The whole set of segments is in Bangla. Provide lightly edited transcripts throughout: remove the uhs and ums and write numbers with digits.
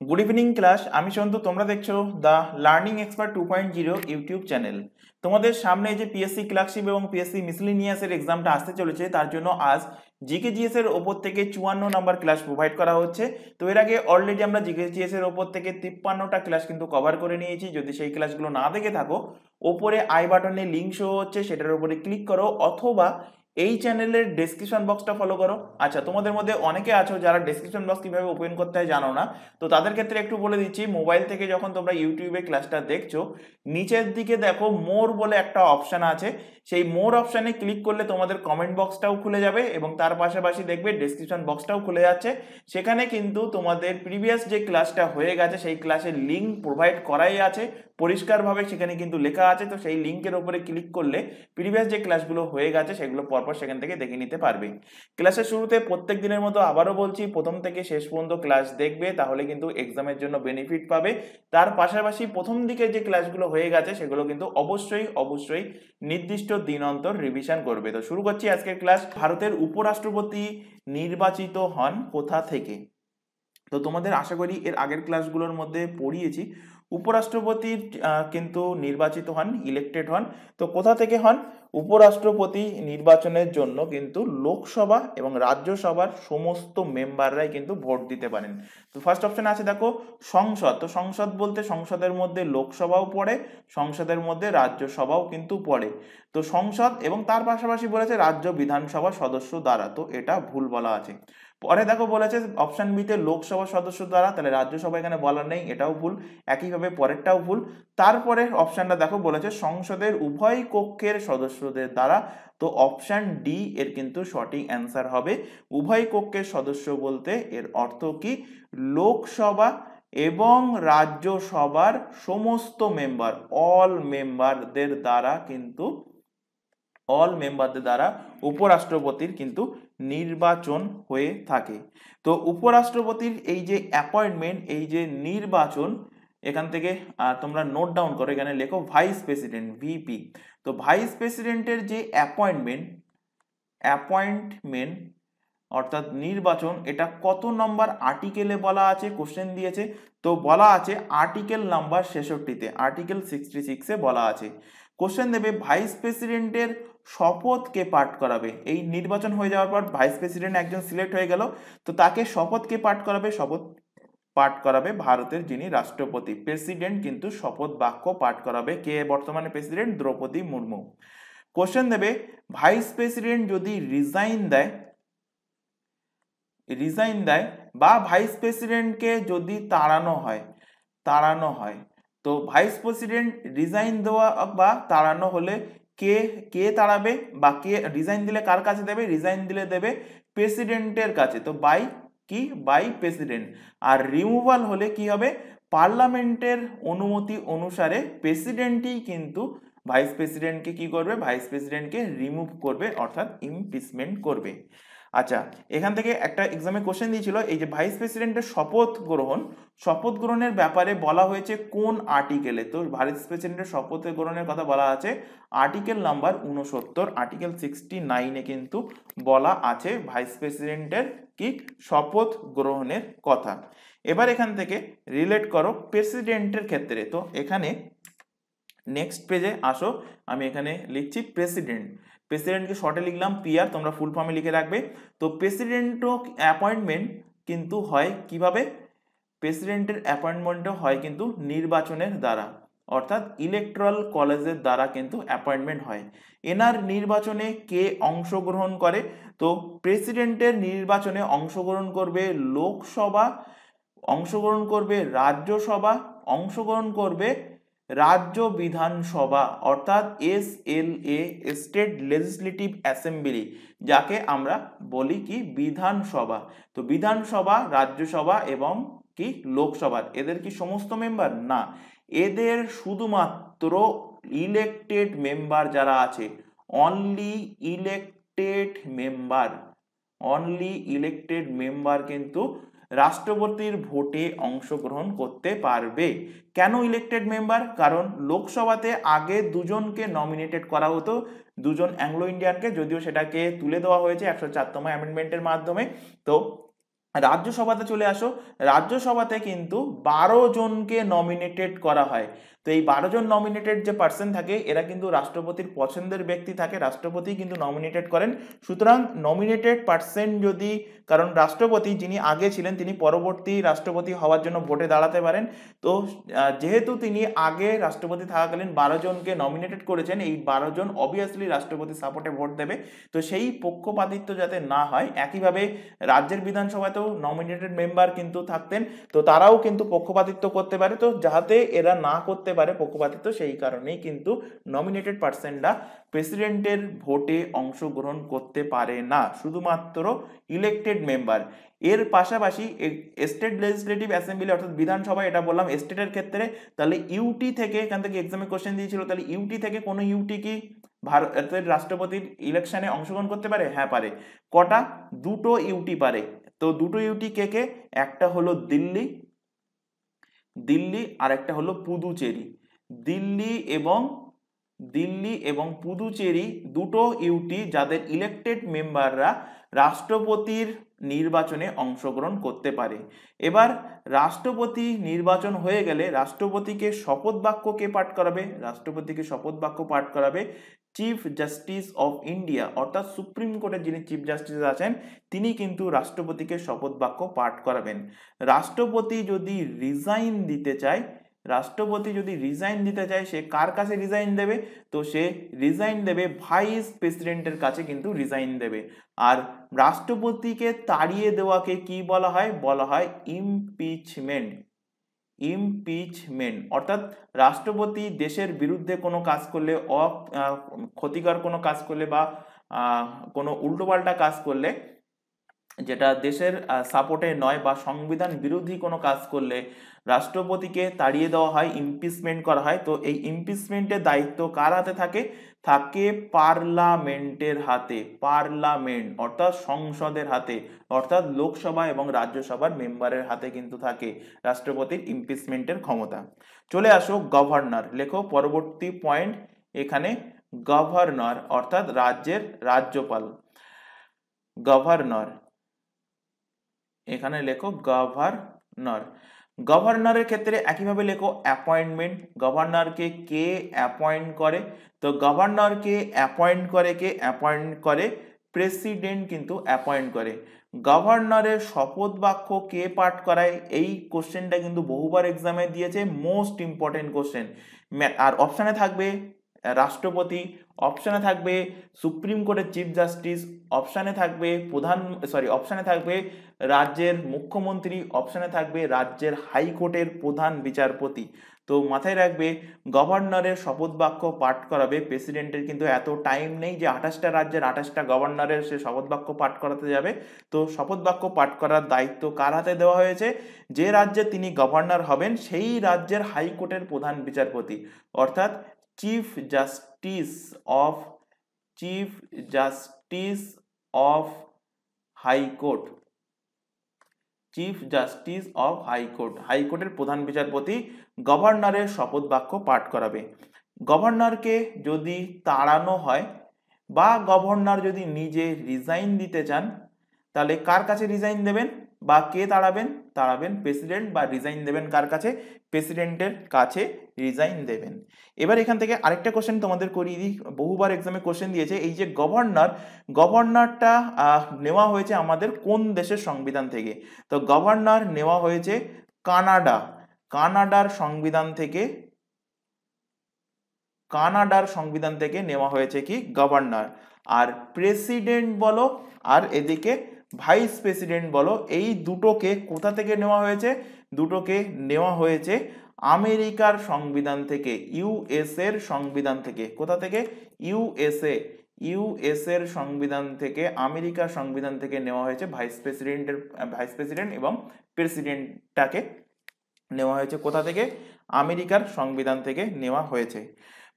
Good evening class. আমি সন্তু, তোমরা দেখছো the learning expert 2.0 YouTube channel. তোমাদের সামনে যে পিএসসি ক্লার্কশিপ এবং পিএসসি মিসলিনিয়াসের এক্সামটা আসতে চলেছে, তার জন্য আজ জিকে জিএস এর ওপর থেকে 54 নাম্বার ক্লাস প্রোভাইড করা হচ্ছে। তো এর আগে অলরেডি আমরা জিকে জিএস এর ওপর থেকে 53টা ক্লাস কিন্তু কভার করে নিয়েছি। যদি সেই ক্লাসগুলো না দেখে থাকো, ওপরে আই বাটনে লিঙ্ক শো হচ্ছে, সেটার উপরে ক্লিক করো, অথবা এই চ্যানেলের ডেসক্রিপশন বক্সটা ফলো করো। আচ্ছা, তোমাদের মধ্যে অনেকে আছো যারা ডেসক্রিপশন বক্স কিভাবে ওপেন করতে হয় জানো না। তো তাদের ক্ষেত্রে একটু বলে দিচ্ছি, মোবাইল থেকে যখন তোমরা ইউটিউবে ক্লাসটা দেখছো, নিচের দিকে দেখো মোর বলে একটা অপশন আছে। সেই মোর অপশানে ক্লিক করলে তোমাদের কমেন্ট বক্সটাও খুলে যাবে এবং তার পাশাপাশি দেখবে ডেসক্রিপশন বক্সটাও খুলে যাচ্ছে। সেখানে কিন্তু তোমাদের প্রিভিয়াস যে ক্লাসটা হয়ে গেছে সেই ক্লাসের লিঙ্ক প্রোভাইড করাই আছে পরিষ্কারভাবে, সেখানে কিন্তু লেখা আছে। তো সেই লিঙ্কের উপরে ক্লিক করলে প্রিভিয়াস যে ক্লাসগুলো হয়ে গেছে সেগুলো পরপর সেখান থেকে দেখে নিতে পারবে। ক্লাসের শুরুতে প্রত্যেক দিনের মতো আবারও বলছি, প্রথম থেকে শেষ পর্যন্ত ক্লাস দেখবে, তাহলে কিন্তু এক্সামের জন্য বেনিফিট পাবে। তার পাশাপাশি প্রথম দিকে যে ক্লাসগুলো হয়ে গেছে সেগুলো কিন্তু অবশ্যই নির্দিষ্ট দিন অন্তর রিভিশন করবে। তো শুরু করছি আজকের ক্লাস। ভারতের উপরাষ্ট্রপতি নির্বাচিত হন কোথা থেকে? তো তোমাদের আশা করি এর আগের ক্লাসগুলোর মধ্যে পড়িয়েছি, উপরাষ্ট্রপতি কিন্তু নির্বাচিত হন, ইলেক্টেড হন। তো কোথা থেকে হন? উপরাষ্ট্রপতি নির্বাচনের জন্য কিন্তু লোকসভা এবং রাজ্যসভার সমস্ত মেম্বাররাই কিন্তু ভোট দিতে পারেন। তো ফার্স্ট অপশন আছে দেখো সংসদ। তো সংসদ বলতে সংসদের মধ্যে লোকসভাও পড়ে, সংসদের মধ্যে রাজ্যসভাও কিন্তু পড়ে। তো সংসদ এবং তার পাশাপাশি বলেছে রাজ্য বিধানসভা সদস্য দ্বারা, তো এটা ভুল বলা আছে। পরে দেখো বলেছে অপশন বিতে লোকসভা সদস্য দ্বারা, তাহলে রাজ্যসভা এখানে বলা নেই, এটাও ভুল। একইভাবে পরেরটাও ভুল। তারপরে অপশনটা দেখো বলেছে সংসদের উভয় কক্ষের সদস্যদের দ্বারা, তো অপশন ডি এর কিন্তু সঠিক অ্যান্সার হবে। উভয় কক্ষের সদস্য বলতে এর অর্থ কি? লোকসভা এবং রাজ্যসভার সমস্ত মেম্বার, অল মেম্বারদের দ্বারা কিন্তু উপরাষ্ট্রপতির কিন্তু নির্বাচন হয়ে থাকে। তো উপরাষ্ট্রপতির এই যে অ্যাপয়েন্টমেন্ট, এই যে নির্বাচন, এখান থেকে তোমরা নোট ডাউন করো, এখানে লেখো ভাইস প্রেসিডেন্ট, ভিপি। তো ভাইস প্রেসিডেন্টের যে অ্যাপয়েন্টমেন্ট অর্থাৎ নির্বাচন, এটা কত নম্বর আর্টিকেলে বলা আছে? কোশ্চেন দিয়েছে, তো বলা আছে আর্টিকেল নাম্বার 66-তে, আর্টিকেল 66-এ বলা আছে। কোশ্চেন দেবে ভাইস প্রেসিডেন্টের শপথ কে পাঠ করাবে? এই নির্বাচন হয়ে যাওয়ার পর ভাইস প্রেসিডেন্ট একজন সিলেক্ট হয়ে গেল, তো তাকে শপথ কে পাঠ করাবে? শপথ পাঠ করাবে ভারতের যিনি রাষ্ট্রপতি, প্রেসিডেন্ট কিন্তু শপথ বাক্য পাঠ করাবে। কে বর্তমানে প্রেসিডেন্ট? দ্রৌপদী মুর্মু। কোশ্চেন দেবে ভাইস প্রেসিডেন্ট যদি রিজাইন দেয় বা ভাইস প্রেসিডেন্টকে যদি তাড়ানো হয়, তো ভাইস প্রেসিডেন্ট রিজাইন দেওয়া বা তাড়ানো হলে কে কে তাড়াবে বা কে রিজাইন দিলে কার কাছে দেবে? রিজাইন দিলে দেবে প্রেসিডেন্টের কাছে। তো বাই প্রেসিডেন্ট। আর রিমুভাল হলে কি হবে? পার্লামেন্টের অনুমতি অনুসারে প্রেসিডেন্টই কিন্তু ভাইস প্রেসিডেন্টকে কি করবে? ভাইস প্রেসিডেন্টকে রিমুভ করবে, অর্থাৎ ইমপিচমেন্ট করবে। আচ্ছা, এখান থেকে একটা এক্সামে কোশ্চেন দিয়েছিল, এই যে ভাইস প্রেসিডেন্টের শপথ গ্রহণের ব্যাপারে বলা হয়েছে কোন আর্টিকেলে? তো ভাইস প্রেসিডেন্টের শপথ গ্রহণের কথা বলা আছে আর্টিকেল নাম্বার 69, আর্টিকেল 69-এ কিন্তু বলা আছে ভাইস প্রেসিডেন্টের কি শপথ গ্রহণের কথা। এবার এখান থেকে রিলেট করো প্রেসিডেন্টের ক্ষেত্রে। তো এখানে নেক্সট পেজে আসো, আমি এখানে লিখছি প্রেসিডেন্টকে শর্টে লিখলাম পিআর, তোমরা ফুল ফর্মে লিখে রাখবে। তো প্রেসিডেন্টও অ্যাপয়েন্টমেন্ট কিন্তু হয় কিভাবে? প্রেসিডেন্টের অ্যাপয়েন্টমেন্টও হয় কিন্তু নির্বাচনের দ্বারা, অর্থাৎ ইলেকট্রাল কলেজের দ্বারা কিন্তু অ্যাপয়েন্টমেন্ট হয়। এনার নির্বাচনে কে অংশগ্রহণ করে? তো প্রেসিডেন্টের নির্বাচনে অংশগ্রহণ করবে লোকসভা, অংশগ্রহণ করবে রাজ্যসভা, অংশগ্রহণ করবে রাজ্য বিধানসভা, অর্থাৎ SLA, স্টেট লেজিসলেটিভ অ্যাসেম্বলি, যাকে আমরা বলি কি বিধানসভা। তো বিধানসভা, রাজ্যসভা এবং কি লোকসভার এদের কি সমস্ত মেম্বার? না, এদের শুধুমাত্র ইলেক্টেড মেম্বার যারা আছে, অনলি ইলেক্টেড মেম্বার কিন্তু রাষ্ট্রপতির ভোটে অংশগ্রহণ করতে পারবে। কেন ইলেক্টেড মেম্বার? কারণ লোকসভাতে আগে দুজনকে নমিনেটেড করা হতো, দুজন অ্যাংলো ইন্ডিয়ানকে, যদিও সেটাকে তুলে দেওয়া হয়েছে 104তম অ্যামেন্ডমেন্টের মাধ্যমে। তো রাজ্যসভাতে চলে আসো, রাজ্যসভাতে কিন্তু 12 জনকে নমিনেটেড করা হয়। তো এই 12 জন নমিনেটেড যে পার্সন থাকে এরা কিন্তু রাষ্ট্রপতির পছন্দের ব্যক্তি থাকে, রাষ্ট্রপতি কিন্তু নমিনেটেড করেন। সুতরাং নমিনেটেড পার্সন যদি, কারণ রাষ্ট্রপতি যিনি আগে ছিলেন তিনি পরবর্তী রাষ্ট্রপতি হওয়ার জন্য ভোটে দাঁড়াতে পারেন। তো যেহেতু তিনি আগে রাষ্ট্রপতি থাকাকালীন 12 জনকে নমিনেটেড করেছেন, এই 12 জন অবভিয়াসলি রাষ্ট্রপতির সাপোর্টে ভোট দেবে। তো সেই পক্ষপাতিত্ব যাতে না হয়, একইভাবে রাজ্যের বিধানসভাতেও নমিনেটেড মেম্বার কিন্তু থাকতেন, তো তারাও কিন্তু পক্ষপাতিত্ব করতে পারে। তো যাতে এরা না করতে পারে পক্ষপাতিত্ব, সেই কারণেই কিন্তু নমিনেটেড পার্সনরা প্রেসিডেন্টের ভোটে অংশগ্রহণ করতে পারে না, শুধুমাত্র ইলেক্টেড মেম্বার। এর পাশাপাশি স্টেট লেজিসলেটিভ অ্যাসেম্বলি অর্থাৎ বিধানসভা, এটা বললাম স্টেটের ক্ষেত্রে। তাহলে ইউটি থেকে, এখান থেকে এক্সামে কোশ্চেন দিয়েছিল, তাহলে ইউটি থেকে কোনো ইউটি কি ভারতের রাষ্ট্রপতির ইলেকশনে অংশগ্রহণ করতে পারে? হ্যাঁ পারে। কটা? 2টো ইউটি পারে। তো 2টো ইউটি কে কে? একটা হলো দিল্লি, দিল্লি আর একটা হলো পুদুচেরি। দিল্লি এবং পুদুচেরি 2টো ইউটি যাদের ইলেক্টেড মেম্বাররা রাষ্ট্রপতির নির্বাচনে অংশগ্রহণ করতে পারে। এবার রাষ্ট্রপতি নির্বাচন হয়ে গেলে রাষ্ট্রপতিকে শপথ বাক্য কে পাঠ করাবে? রাষ্ট্রপতিকে শপথ বাক্য পাঠ করাবে চিফ জাস্টিস অফ ইন্ডিয়া, অর্থাৎ সুপ্রিম কোর্টের যিনি চিফ জাস্টিস আছেন তিনি কিন্তু রাষ্ট্রপতিকে শপথ বাক্য পাঠ করাবেন। রাষ্ট্রপতি যদি রিজাইন দিতে চায়, সে কার কাছে রিজাইন দেবে? তো সে রিজাইন দেবে ভাইস প্রেসিডেন্টের কাছে কিন্তু রিজাইন দেবে। আর রাষ্ট্রপতিকে তাড়িয়ে দেওয়াকে কি বলা হয়? বলা হয় ইমপিচমেন্ট। অর্থাৎ রাষ্ট্রপতি দেশের বিরুদ্ধে কোনো কাজ করলে, ক্ষতিকর কোনো কাজ করলে বা কোনো উল্টোপাল্টা কাজ করলে, যেটা দেশের সাপোর্টে নয় বা সংবিধান বিরোধী কোনো কাজ করলে রাষ্ট্রপতিকে তাড়িয়ে দেওয়া হয়, ইমপিচমেন্ট করা হয়। তো এই ইমপিচমেন্টের দায়িত্ব কার হাতে থাকে? থাকে পার্লামেন্টের হাতে। পার্লামেন্ট অর্থাৎ সংসদের হাতে, অর্থাৎ লোকসভা এবং রাজ্যসভার মেম্বারের হাতে কিন্তু থাকে রাষ্ট্রপতির ইমপিচমেন্টের ক্ষমতা। চলে আসো গভর্নর, লেখো পরবর্তী পয়েন্ট এখানে। গভর্নর অর্থাৎ রাজ্যের রাজ্যপাল। গভর্নর, এখানে লেখো গভর্নর। গভর্নরের ক্ষেত্রে একইভাবে লেখো অ্যাপয়েন্টমেন্ট। গভর্নরকে কে অ্যাপয়েন্ট করে? তো গভর্নরকে অ্যাপয়েন্ট করে প্রেসিডেন্ট কিন্তু অ্যাপয়েন্ট করে। গভর্নরের শপথ বাক্য কে পাঠ করায়? এই কোশ্চেনটা কিন্তু বহুবার এক্সামে দিয়েছে, মোস্ট ইম্পর্টেন্ট কোশ্চেন। আর অপশানে থাকবে রাষ্ট্রপতি, অপশানে থাকবে সুপ্রিম কোর্টের চিফ জাস্টিস, অপশানে থাকবে রাজ্যের মুখ্যমন্ত্রী, অপশানে থাকবে রাজ্যের হাইকোর্টের প্রধান বিচারপতি। তো মাথায় রাখবে গভর্নরের শপথ বাক্য পাঠ করাবে প্রেসিডেন্টের, কিন্তু এত টাইম নেই যে 28টা রাজ্যের 28টা গভর্নরের সে শপথ বাক্য পাঠ করাতে যাবে। তো শপথ বাক্য পাঠ করার দায়িত্ব কার হাতে দেওয়া হয়েছে? যে রাজ্যে তিনি গভর্নর হবেন সেই রাজ্যের হাইকোর্টের প্রধান বিচারপতি, অর্থাৎ চিফ জাস্টিস অফ হাইকোর্ট। হাইকোর্টের প্রধান বিচারপতি গভর্নরের শপথ বাক্য পাঠ করাবে। গভর্নরকে যদি তাড়ানো হয় বা গভর্নর যদি নিজে রিজাইন দিতে চান, তাহলে কার কাছে রিজাইন দেবেন বা কে তাড়াবেন প্রেসিডেন্ট, বা রিজাইন দেবেন কার কাছে? প্রেসিডেন্টের কাছে রিজাইন দেবেন। এবার এখান থেকে আরেকটা কোশ্চেন তোমাদের করিয়ে দিই, বহুবার এক্সামে কোশ্চেন দিয়েছে। এই যে গভর্নরটা নেওয়া হয়েছে আমাদের কোন দেশের সংবিধান থেকে? তো গভর্নর নেওয়া হয়েছে কানাডার সংবিধান থেকে নেওয়া হয়েছে কি? গভর্নর। আর প্রেসিডেন্ট বলো আর এদিকে ভাইস প্রেসিডেন্ট বলো, এই দুটোকে কোথা থেকে নেওয়া হয়েছে? দুটোকে নেওয়া হয়েছে আমেরিকার সংবিধান থেকে, ইউএস এর সংবিধান থেকে। কোথা থেকে? ইউএস এর সংবিধান থেকে, আমেরিকার সংবিধান থেকে নেওয়া হয়েছে ভাইস প্রেসিডেন্ট এবং প্রেসিডেন্টটাকে নেওয়া হয়েছে কোথা থেকে? আমেরিকার সংবিধান থেকে নেওয়া হয়েছে।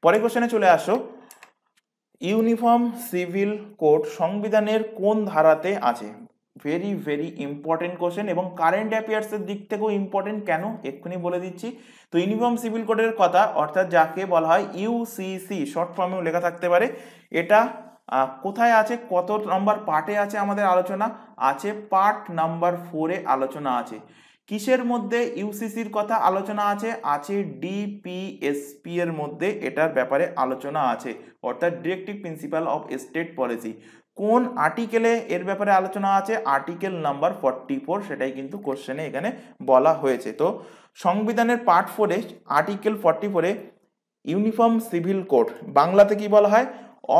পরের কোশ্চেনে চলে আসো। ইউনিফর্ম সিভিল কোড সংবিধানের কোন ধারাতে আছে? ভেরি ভেরি ইম্পর্টেন্ট কোশ্চেন এবং কারেন্ট অ্যাফেয়ার্সের দিক থেকেও ইম্পর্টেন্ট। কেন? এক্ষুনি বলে দিচ্ছি। তো ইউনিফর্ম সিভিল কোডের কথা, অর্থাৎ যাকে বলা হয় ইউসিসি, শর্ট ফর্মেও লেখা থাকতে পারে, এটা কোথায় আছে, কত নম্বর পার্টে আছে আমাদের আলোচনা আছে, পার্ট নাম্বার 4-এ আলোচনা আছে। কিসের মধ্যে ইউসিসির কথা আলোচনা আছে, আছে ডিপিএসপি এর মধ্যে এটার ব্যাপারে আলোচনা আছে, অর্থাৎ directive principal of state policy. কোন আর্টিকেলে এর ব্যাপারে আলোচনা আছে, আর্টিকেল নাম্বার 44, সেটাই কিন্তু কোশ্চেনে এখানে বলা হয়েছে। তো সংবিধানের পার্ট 4-এ আর্টিকেল 44-এ ইউনিফর্ম সিভিল কোড, বাংলাতে কি বলা হয়,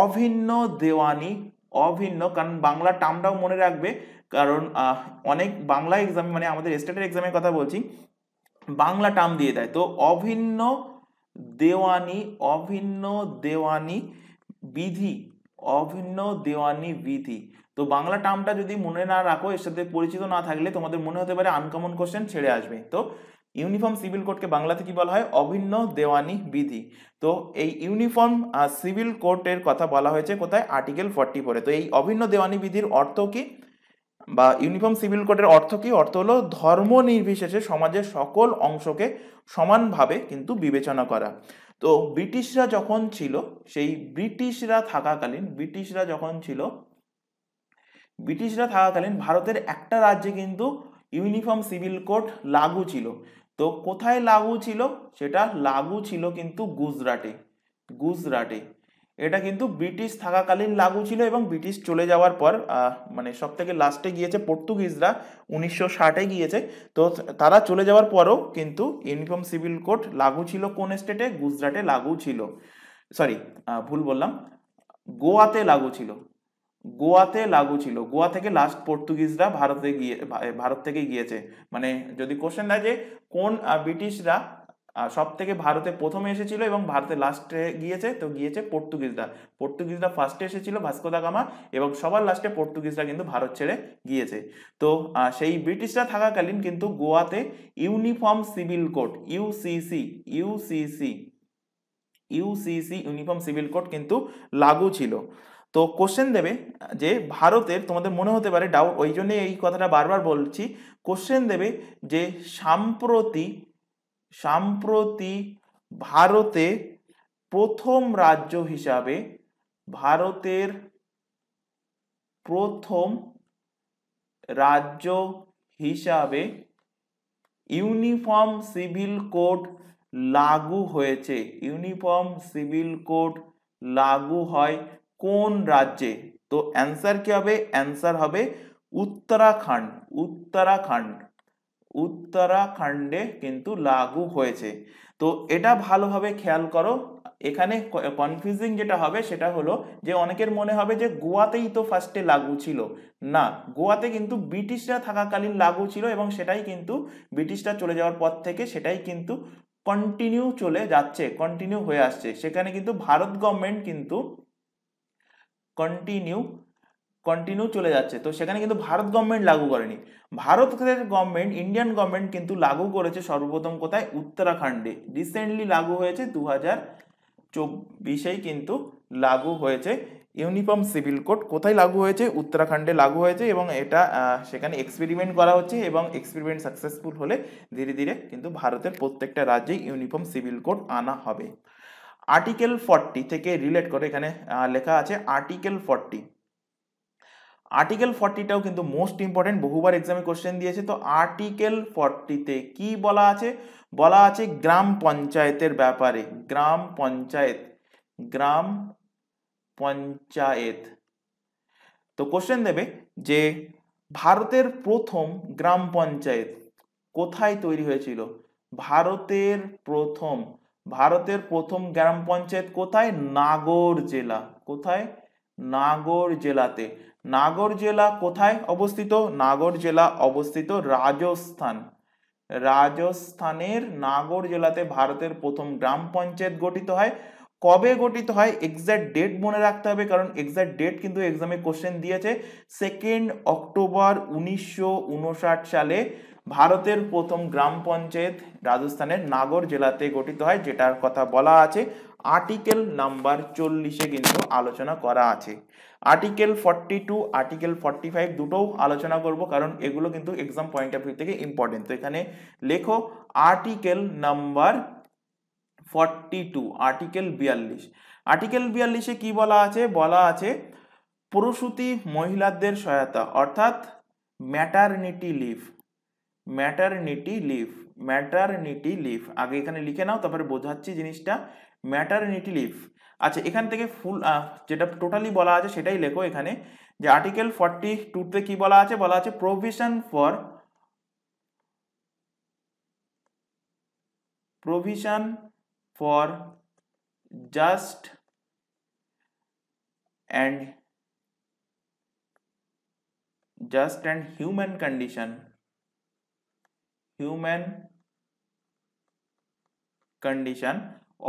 অভিন্ন দেওয়ানি। অভিন্ন, কারণ বাংলা টার্মটাও মনে রাখবে, কারণ অনেক বাংলা এক্সাম, মানে আমাদের স্টেটের এক্সামের কথা বলছি, বাংলা টার্ম দিয়ে দেয়। তো অভিন্ন দেওয়ানি, অভিন্ন দেওয়ানি বিধি, অভিন্ন দেওয়ানি বিধি। তো বাংলা টার্মটা যদি মনে না রাখো, এর সাথে পরিচিত না থাকলে তোমাদের মনে হতে পারে আনকমন কোশ্চেন ছেড়ে আসবে। তো ইউনিফর্ম সিভিল কোডকে বাংলাতে কি বলা হয়, অভিন্ন দেওয়ানি বিধি। তো এই ইউনিফর্ম সিভিল কোডের কথা বলা হয়েছে কোথায়, আর্টিকেল 44-এ। তো এই অভিন্ন দেওয়ানি বিধির অর্থ কি, বা ইউনিফর্ম সিভিল কোডের অর্থ কি, অর্থ হলো ধর্ম নির্বিশেষে সমাজের সকল অংশকে সমানভাবে কিন্তু বিবেচনা করা। তো ব্রিটিশরা যখন ছিল, সেই ব্রিটিশরা থাকাকালীন ভারতের একটা রাজ্যে কিন্তু ইউনিফর্ম সিভিল কোড লাগু ছিল। তো কোথায় লাগু ছিল, সেটা লাগু ছিল কিন্তু গুজরাটে। এটা কিন্তু ব্রিটিশ থাকাকালীন লাগু ছিল, এবং ব্রিটিশ চলে যাওয়ার পর মানে সব থেকে লাস্টে গিয়েছে পর্তুগিজরা, 1960-এ গিয়েছে। তো তারা চলে যাওয়ার পরও কিন্তু ইউনিফর্ম সিভিল কোড লাগু ছিল কোন স্টেটে, গুজরাটে লাগু ছিল। সরি, ভুল বললাম, গোয়াতে লাগু ছিল, গোয়া থেকে লাস্ট পর্তুগিজরা ভারত থেকে গিয়েছে। মানে যদি কোশ্চেন দেয় যে কোন ব্রিটিশরা সব থেকে ভারতে প্রথমে এসেছিল এবং ভারতে লাস্টে গিয়েছে, তো গিয়েছে পর্তুগিজরা ফার্স্টে এসেছিল, ভাস্কো দা গামা, এবং সবার লাস্টে পর্তুগিজরা কিন্তু ভারত ছেড়ে গিয়েছে। তো সেই ব্রিটিশরা থাকাকালীন কিন্তু গোয়াতে uniform civil code, UCC uniform civil code কিন্তু লাগু ছিল। তো কোশ্চেন দেবে যে ভারতের, তোমাদের মনে হতে পারে ডাউট, ওই জন্য এই কথাটা বারবার বলছি, কোশ্চেন দেবে যে সাম্প্রতি ভারতে প্রথম রাজ্য হিসাবে, ভারতের প্রথম রাজ্য হিসাবে ইউনিফর্ম সিভিল কোড লাগু হয়েছে, ইউনিফর্ম সিভিল কোড লাগু হয় কোন রাজ্যে। তো অ্যান্সার কি হবে, অ্যান্সার হবে উত্তরাখণ্ডে কিন্তু লাগু হয়েছে। তো এটা ভালোভাবে খেয়াল করো। এখানে কনফিউজিং যেটা হবে সেটা হলো যে অনেকের মনে হবে যে গোয়াতেই তো ফার্স্টে লাগু ছিল, না, গোয়াতে কিন্তু ব্রিটিশরা থাকাকালীন লাগু ছিল, এবং সেটাই কিন্তু ব্রিটিশরা চলে যাওয়ার পর থেকে সেটাই কিন্তু কন্টিনিউ হয়ে আসছে। সেখানে কিন্তু ভারত গভর্নমেন্ট কিন্তু কন্টিনিউ চলে যাচ্ছে। তো সেখানে কিন্তু ভারত গভর্নমেন্ট লাগু করেনি, ভারতের গভর্নমেন্ট, ইন্ডিয়ান গভর্নমেন্ট কিন্তু লাগু করেছে সর্বপ্রথম কোথায়, উত্তরাখণ্ডে। রিসেন্টলি লাগু হয়েছে, 2024-এই কিন্তু লাগু হয়েছে ইউনিফর্ম সিভিল কোড। কোথায় লাগু হয়েছে, উত্তরাখণ্ডে লাগু হয়েছে, এবং এটা সেখানে এক্সপেরিমেন্ট করা হচ্ছে, এবং এক্সপেরিমেন্ট সাকসেসফুল হলে ধীরে ধীরে কিন্তু ভারতের প্রত্যেকটা রাজ্যে ইউনিফর্ম সিভিল কোড আনা হবে। আর্টিকেল 40 থেকে রিলেট করে এখানে লেখা আছে আর্টিকেল 40টাও কিন্তু মোস্ট ইম্পর্টেন্ট, বহুবার এক্সামে কোশ্চেন দিয়েছে। তো আর্টিকেল 40-তে কি বলা আছে, বলা আছে গ্রাম পঞ্চায়েতের ব্যাপারে, গ্রাম পঞ্চায়েত। তো কোশ্চেন দেবে যে ভারতের প্রথম গ্রাম পঞ্চায়েত কোথায় তৈরি হয়েছিল, ভারতের প্রথম গ্রাম পঞ্চায়েত কোথায়, নাগর জেলা। কোথায়, নাগর জেলাতে। নাগর জেলা কোথায় অবস্থিত, নাগর জেলা অবস্থিত রাজস্থানের নাগর জেলাতে ভারতের প্রথম গ্রাম পঞ্চায়েত গঠিত হয়। কবে গঠিত হয়, এক্সাক্ট ডেট মনে রাখতে হবে, কারণ এক্সাক্ট ডেট কিন্তু এক্সামে কোশ্চেন দিয়েছে। 2 অক্টোবর 1959 সালে ভারতের প্রথম গ্রাম পঞ্চায়েত রাজস্থানের নাগর জেলাতে গঠিত হয়, যেটার কথা বলা আছে আর্টিকেল নাম্বার 40-এ কিন্তু আলোচনা করা আছে। আর্টিকেল 42, আর্টিকেল 45 দুটোও আলোচনা করব, কারণ এগুলো কিন্তু এক্সাম পয়েন্ট অফ ভিউ থেকে ইম্পর্টেন্ট। তো এখানে লেখো আর্টিকেল নাম্বার 42, আর্টিকেল 42। আর্টিকেল 42-এ কি বলা আছে, বলা আছে প্রসূতি মহিলাদের সহায়তা অর্থাৎ maternity leave, maternity leave, maternity leave আগে এখানে লিখে নাও, তারপরে বোঝাচ্ছি জিনিসটা। ম্যাটারনিটি লিভ, আচ্ছা এখান থেকে ফুল যেটা টোটালি বলা আছে সেটাই লেখো এখানে, যে আর্টিকেল 42 তে কি বলা আছে, বলা আছে provision for just and human condition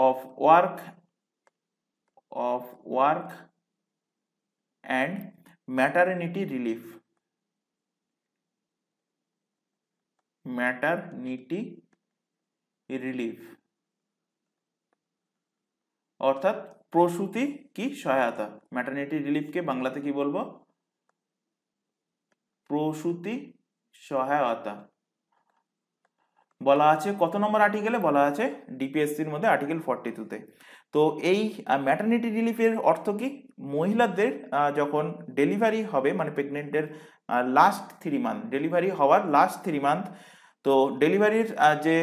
of work and maternity relief, অর্থাৎ প্রসূতি কি সহায়তা। ম্যাটারনিটি রিলিফকে বাংলাতে কি বলবো, প্রসূতি সহায়তা বলা আছে। কত নম্বর আর্টিকেলে বলা আছে, ডিপিএসসির মধ্যে আর্টিকেল 42-তে। তো এই ম্যাটারনিটি রিলিফের অর্থ কি, মহিলাদের যখন ডেলিভারি হবে, মানে প্রেগনেন্টের লাস্ট 3 মান্থ, ডেলিভারি হওয়ার লাস্ট 3 মান্থ, তো ডেলিভারির যে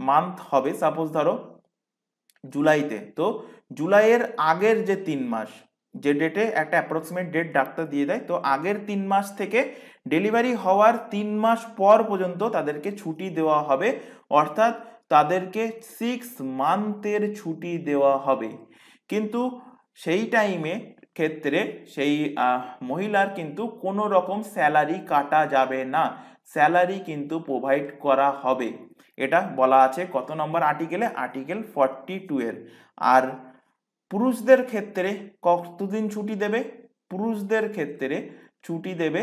মান্থ হবে, সাপোজ ধরো জুলাইতে, তো জুলাইয়ের আগের যে 3 মাস, যে ডেটে একটা অ্যাপ্রক্সিমেট ডেট ডাক্তার দিয়ে দেয়, তো আগের 3 মাস থেকে ডেলিভারি হওয়ার 3 মাস পর পর্যন্ত তাদেরকে ছুটি দেওয়া হবে, অর্থাৎ তাদেরকে 6 মান্থের ছুটি দেওয়া হবে। কিন্তু সেই টাইমে ক্ষেত্রে সেই মহিলার কিন্তু কোনো রকম স্যালারি কাটা যাবে না, স্যালারি কিন্তু প্রোভাইড করা হবে। এটা বলা আছে কত নম্বর আর্টিকেলে, আর্টিকেল 42-এর। আর পুরুষদের ক্ষেত্রে কতদিন ছুটি দেবে, পুরুষদের ক্ষেত্রে ছুটি দেবে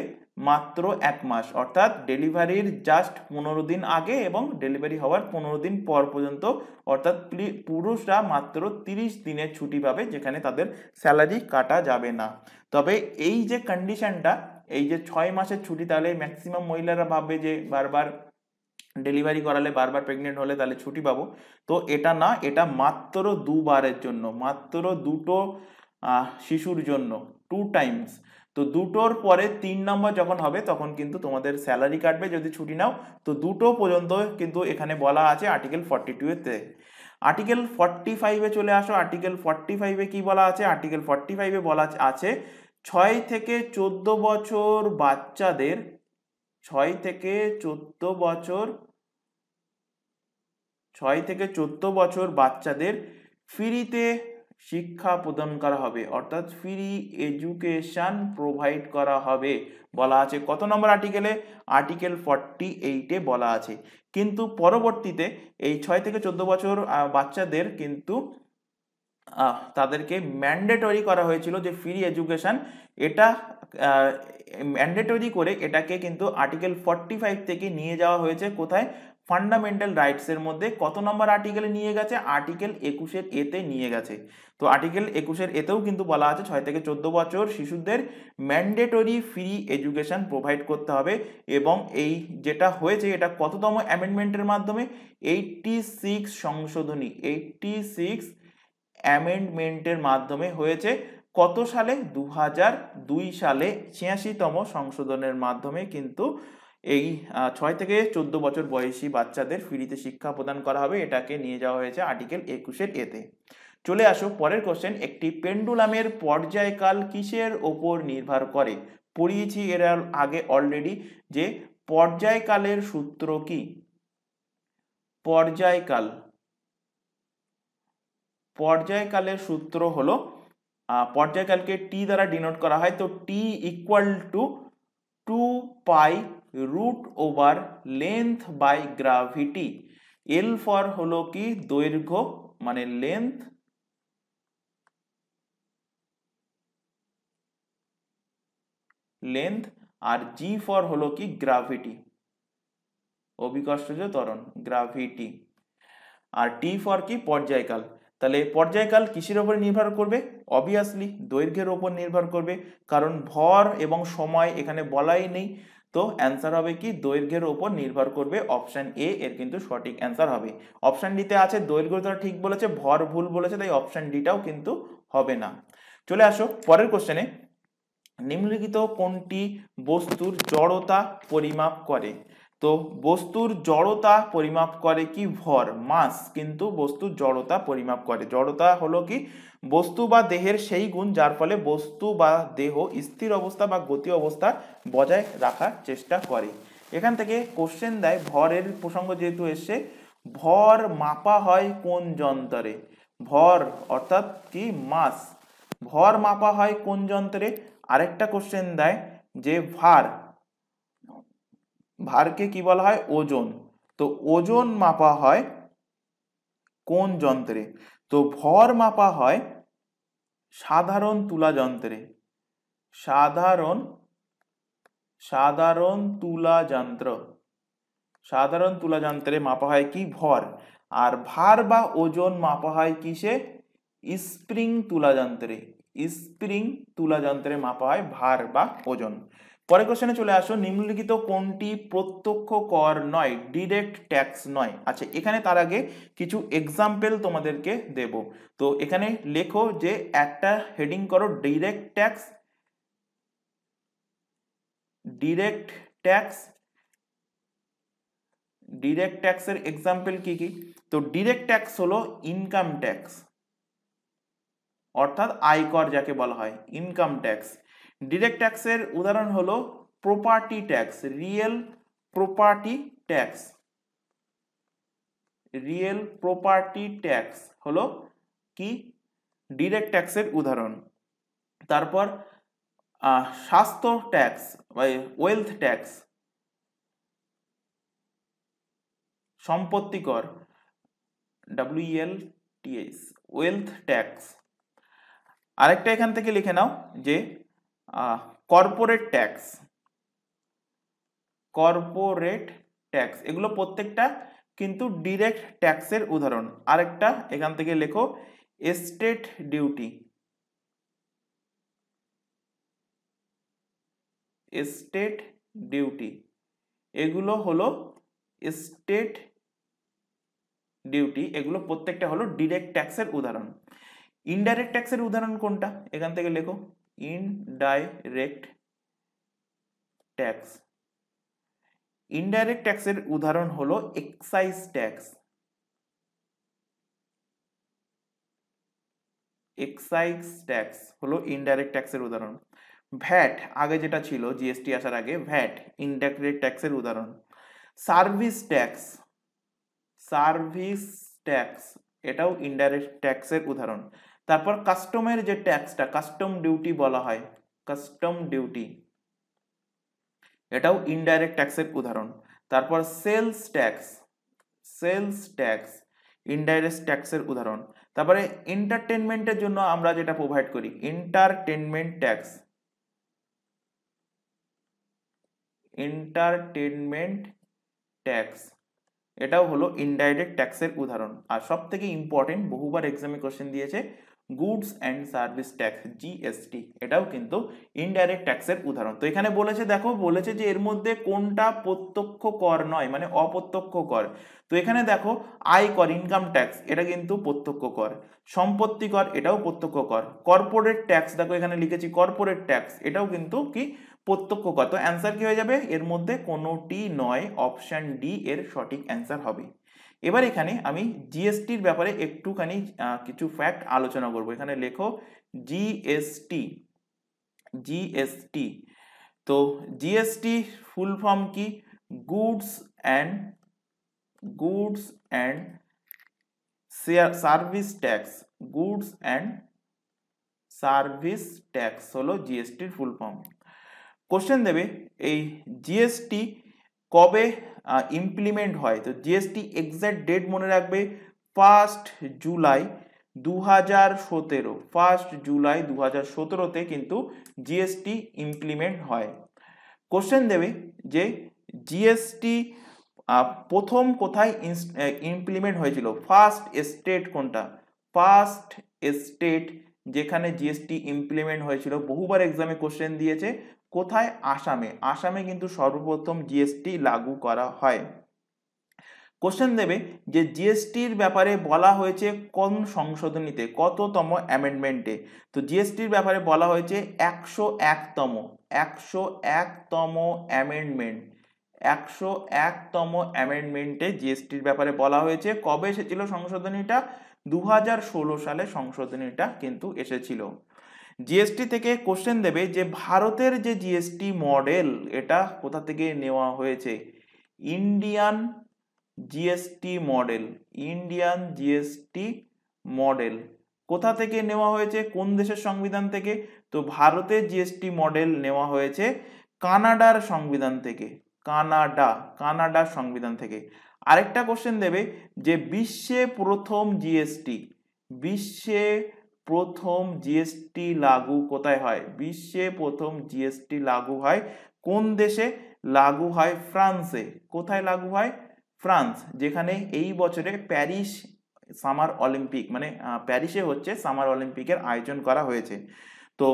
মাত্র 1 মাস, অর্থাৎ ডেলিভারির জাস্ট 15 দিন আগে এবং ডেলিভারি হওয়ার 15 দিন পর পর্যন্ত, অর্থাৎ পুরুষরা মাত্র 30 দিনের ছুটি পাবে, যেখানে তাদের স্যালারি কাটা যাবে না। তবে এই যে কন্ডিশনটা, এই যে 6 মাসের ছুটি, তাহলে ম্যাক্সিমাম মহিলারা ভাববে যে বারবার ডেলিভারি করালে, বারবার প্রেগনেন্ট হলে তাহলে ছুটি পাবো, তো এটা না, এটা মাত্র 2 বারের জন্য, মাত্র 2টো শিশুর জন্য, 2 টাইমস। তো 2টোর পরে 3 নম্বর যখন হবে তখন কিন্তু তোমাদের স্যালারি কাটবে যদি ছুটি নাও। তো 2টো পর্যন্ত কিন্তু এখানে বলা আছে আর্টিকেল 42-তে। আর্টিকেল 45-এ চলে আসো। আর্টিকেল 45-এ কি বলা আছে, আর্টিকেল 45-এ বলা আছে 6 থেকে 14 বছর বাচ্চাদের, 6 থেকে 14 বছর বাচ্চাদের ফ্রিতে শিক্ষা প্রদান করা হবে, অর্থাৎ ফ্রি এডুকেশন প্রোভাইড করা হবে, বলা আছে কত নম্বর আর্টিকেলে, আর্টিকেল 48-এ বলা আছে। কিন্তু পরবর্তীতে এই 6 থেকে 14 বছর বাচ্চাদের কিন্তু তাদেরকে ম্যান্ডেটরি করা হয়েছিল যে ফ্রি এডুকেশন, এটা ম্যান্ডেটরি করে এটাকে কিন্তু আর্টিকেল 45 থেকে নিয়ে যাওয়া হয়েছে কোথায়, ফান্ডামেন্টাল রাইটসের মধ্যে। কত নম্বর আর্টিকেলে নিয়ে গেছে, আর্টিকেল 21-এর এতে নিয়ে গেছে। তো আর্টিকেল 21-এর এতেও কিন্তু বলা আছে 6 থেকে 14 বছর শিশুদের ম্যান্ডেটরি ফ্রি এডুকেশন প্রোভাইড করতে হবে। এবং এই যেটা হয়েছে এটা কততম অ্যামেন্ডমেন্টের মাধ্যমে, 86 সংশোধনী, 86 অ্যামেন্ডমেন্টের মাধ্যমে হয়েছে। কত সালে, 2002 সালে 86তম সংশোধনের মাধ্যমে কিন্তু এই 6 থেকে 14 বছর বয়সী বাচ্চাদের ফ্রিতে শিক্ষা প্রদান করা হবে, এটাকে নিয়ে যাওয়া হয়েছে আর্টিকেল 21-এর এতে। চলে আসো পরের কোশ্চেন, একটি পেন্ডুলামের পর্যায়কাল কিসের ওপর নির্ভর করে। পড়িয়েছি এর আগে অলরেডি যে পর্যায়কালের সূত্র কি, পর্যায়কালের সূত্র হলো, পর্যায়কালকে টি দ্বারা ডিনোট করা হয়, তো T equal to 2 pi root over length by gravity. L for হলো কি দৈর্ঘ্য মানে লেন্থ, আর জি ফর হলো কি গ্রাভিটি, অভিকর্ষজ ত্বরণ, গ্রাভিটি, আর টি ফর কি পর্যায়কাল। তাহলে পর্যায়কাল কিসের উপর নির্ভর করবে, অবভিয়াসলি দৈর্ঘ্যের উপর নির্ভর করবে, কারণ ভর এবং সময় এখানে বলাই নেই। তো অ্যান্সার হবে কি দৈর্ঘ্যের উপর নির্ভর করবে, অপশন এ এর কিন্তু সঠিক অ্যান্সার হবে। অপশন ডিতে আছে দৈর্ঘ্য তারা ঠিক বলেছে, ভর ভুল বলেছে, তাই অপশন ডিটাও কিন্তু হবে না। চলে আসো পরের কোশ্চেনে, নিম্নলিখিত কোনটি বস্তুর জড়তা পরিমাপ করে? তো বস্তুর জড়তা পরিমাপ করে কি? ভর, মাস কিন্তু বস্তুর জড়তা পরিমাপ করে। জড়তা হলো কি? বস্তু বা দেহের সেই গুণ যার ফলে বস্তু বা দেহ স্থির অবস্থা বা গতি অবস্থা বজায় রাখার চেষ্টা করে। এখান থেকে কোশ্চেন দেয়, ভরের প্রসঙ্গ যেহেতু এসছে, ভর মাপা হয় কোন যন্ত্রে? ভর অর্থাৎ কি? মাস। ভর মাপা হয় কোন যন্ত্রে? আরেকটা কোশ্চেন দেয় যে ভারকে কি বলা হয়? ওজন। তো ওজন মাপা হয় কোন যন্ত্রে? তো ভর মাপা হয় সাধারণ তুলা যন্ত্রে। সাধারণ তুলা যন্ত্র, সাধারণ তুলা যন্ত্রে মাপা হয় কি? ভর। আর ভার বা ওজন মাপা হয় কিসে? স্প্রিং তুলা যন্ত্রে। স্প্রিং তুলা যন্ত্রে মাপা হয় ভার বা ওজন। পরের কোশ্চেনে চলে আসো, নিম্নলিখিত কোনটি প্রত্যক্ষ কর নয়, ডিরেক্ট ট্যাক্স নয়? আচ্ছা, এখানে তার আগে কিছু এক্সাম্পল তোমাদেরকে দেব। তো এখানে লেখো যে একটা হেডিং করো direct tax. Direct tax, direct ট্যাক্সের এক্সাম্পল কি কি? তো ডিরেক্ট ট্যাক্স হলো ইনকাম ট্যাক্স, অর্থাৎ আয়কর যাকে বলা হয়, ইনকাম ট্যাক্স। ডিরেক্ট ট্যাক্সের উদাহরণ হলো property tax, real property tax. Real property tax হলো কি? ডিরেক্ট ট্যাক্সের উদাহরণ। তারপর স্বাস্থ্য ট্যাক্স বা ওয়েলথ ট্যাক্স, সম্পত্তি কর, WELTH, ওয়েলথ ট্যাক্স। আরেকটা এখান থেকে লিখে নাও যে কর্পোরেট ট্যাক্স। কর্পোরেট ট্যাক্স, এগুলো প্রত্যেকটা কিন্তু ডিরেক্ট ট্যাক্সের উদাহরণ। আরেকটা এখান থেকে লেখো এস্টেট ডিউটি। এস্টেট ডিউটি, এগুলো হলো এস্টেট ডিউটি, এগুলো প্রত্যেকটা হলো ডিরেক্ট ট্যাক্সের উদাহরণ। ইনডাইরেক্ট ট্যাক্সের উদাহরণ কোনটা? এখান থেকে লেখো ইনডাইরেক্ট ট্যাক্স। ইনডাইরেক্ট ট্যাক্সের উদাহরণ হলো এক্সাইজ ট্যাক্স। এক্সাইজ ট্যাক্স হলো ইনডাইরেক্ট ট্যাক্সের উদাহরণ। ভ্যাট, আগে যেটা ছিল জিএসটি আসার আগে, ভ্যাট ইনডাইরেক্ট ট্যাক্সের উদাহরণ। সার্ভিস ট্যাক্স, সার্ভিস ট্যাক্স এটাও ইনডাইরেক্ট ট্যাক্সের উদাহরণ। তারপর কাস্টমের যে ট্যাক্সটা, কাস্টম ডিউটি বলা হয়, কাস্টম ডিউটি, এটাও ইনডাইরেক্ট ট্যাক্সের উদাহরণ। তারপর sales tax, sales tax indirect ট্যাক্সের উদাহরণ। তারপরে এন্টারটেনমেন্টের জন্য আমরা যেটা প্রোভাইড করি, এন্টারটেনমেন্ট ট্যাক্স, এন্টারটেনমেন্ট ট্যাক্স এটাও হলো ইনডাইরেক্ট ট্যাক্সের উদাহরণ। আর সব থেকে ইম্পর্টেন্ট, বহুবার এক্সামে কোশ্চেন দিয়েছে, goods and service tax, GST, এটাও কিন্তু ইনডাইরেক্ট ট্যাক্সের উদাহরণ। তো এখানে বলেছে, দেখো বলেছে যে এর মধ্যে কোনটা প্রত্যক্ষ কর নয়, মানে অপ্রত্যক্ষ কর। তো এখানে দেখো আয়কর, ইনকাম ট্যাক্স, এটা কিন্তু প্রত্যক্ষ কর। সম্পত্তি কর, এটাও প্রত্যক্ষ কর। কর্পোরেট ট্যাক্স, দেখো এখানে লিখেছি কর্পোরেট ট্যাক্স, এটাও কিন্তু কি? প্রত্যক্ষ কর। তো অ্যান্সার কি হয়ে যাবে? এর মধ্যে কোনোটি নয়, অপশন ডি এর সঠিক অ্যান্সার হবে। এবার এখানে আমি জিএসটির ব্যাপারে একটুখানি কিছু ফ্যাক্ট আলোচনা করব। এখানে লেখো জিএসটি। জিএসটি, তো জিএসটি ফুল ফর্ম কি? Goods and service tax. Goods and service tax হলো জিএসটির ফুল ফর্ম। কোশ্চেন দেবে এই জিএসটি কবে ইমপ্লিমেন্ট হয়? তো জিএসটি এক্সাক্ট ডেট মনে রাখবে, 1 জুলাই 2017। 1 জুলাই 2017-তে কিন্তু জিএসটি ইমপ্লিমেন্ট হয়। কোশ্চেন দেবে যে জিএসটি প্রথম কোথায় ইমপ্লিমেন্ট হয়েছিল? ফার্স্ট স্টেট কোনটা? ফার্স্ট স্টেট যেখানে জিএসটি ইমপ্লিমেন্ট হয়েছিল, বহুবার এক্সামে কোশ্চেন দিয়েছে, কোথায়? আসামে। আসামে কিন্তু সর্বপ্রথম জিএসটি লাগু করা হয়। কোশ্চেন দেবে যে জিএসটির ব্যাপারে বলা হয়েছে কোন সংশোধনীতে, কততম অ্যামেন্ডমেন্টে। তো জিএসটির ব্যাপারে বলা হয়েছে 101তম অ্যামেন্ডমেন্ট, 101তম অ্যামেন্ডমেন্টে জিএসটির ব্যাপারে বলা হয়েছে। কবে এসেছিল সংশোধনীটা? 2016 সালে সংশোধনীটা কিন্তু এসেছিল। জিএসটি থেকে কোশ্চেন দেবে যে ভারতের যে জিএসটি মডেল, এটা কোথা থেকে নেওয়া হয়েছে? Indian GST model, Indian GST model কোথা থেকে নেওয়া হয়েছে, কোন দেশের সংবিধান থেকে? তো ভারতের জিএসটি মডেল নেওয়া হয়েছে কানাডার সংবিধান থেকে, কানাডার সংবিধান থেকে। আরেকটা কোশ্চেন দেবে যে বিশ্বে প্রথম জিএসটি লাগু কোথায় হয়? বিশ্বে প্রথম জিএসটি লাগু হয় কোন দেশে? লাগু হয় ফ্রান্সে। কোথায় লাগু হয়? ফ্রান্স, যেখানে এই বছরে প্যারিস সামার অলিম্পিক, মানে প্যারিসে হচ্ছে সামার অলিম্পিকের আয়োজন করা হয়েছে। তো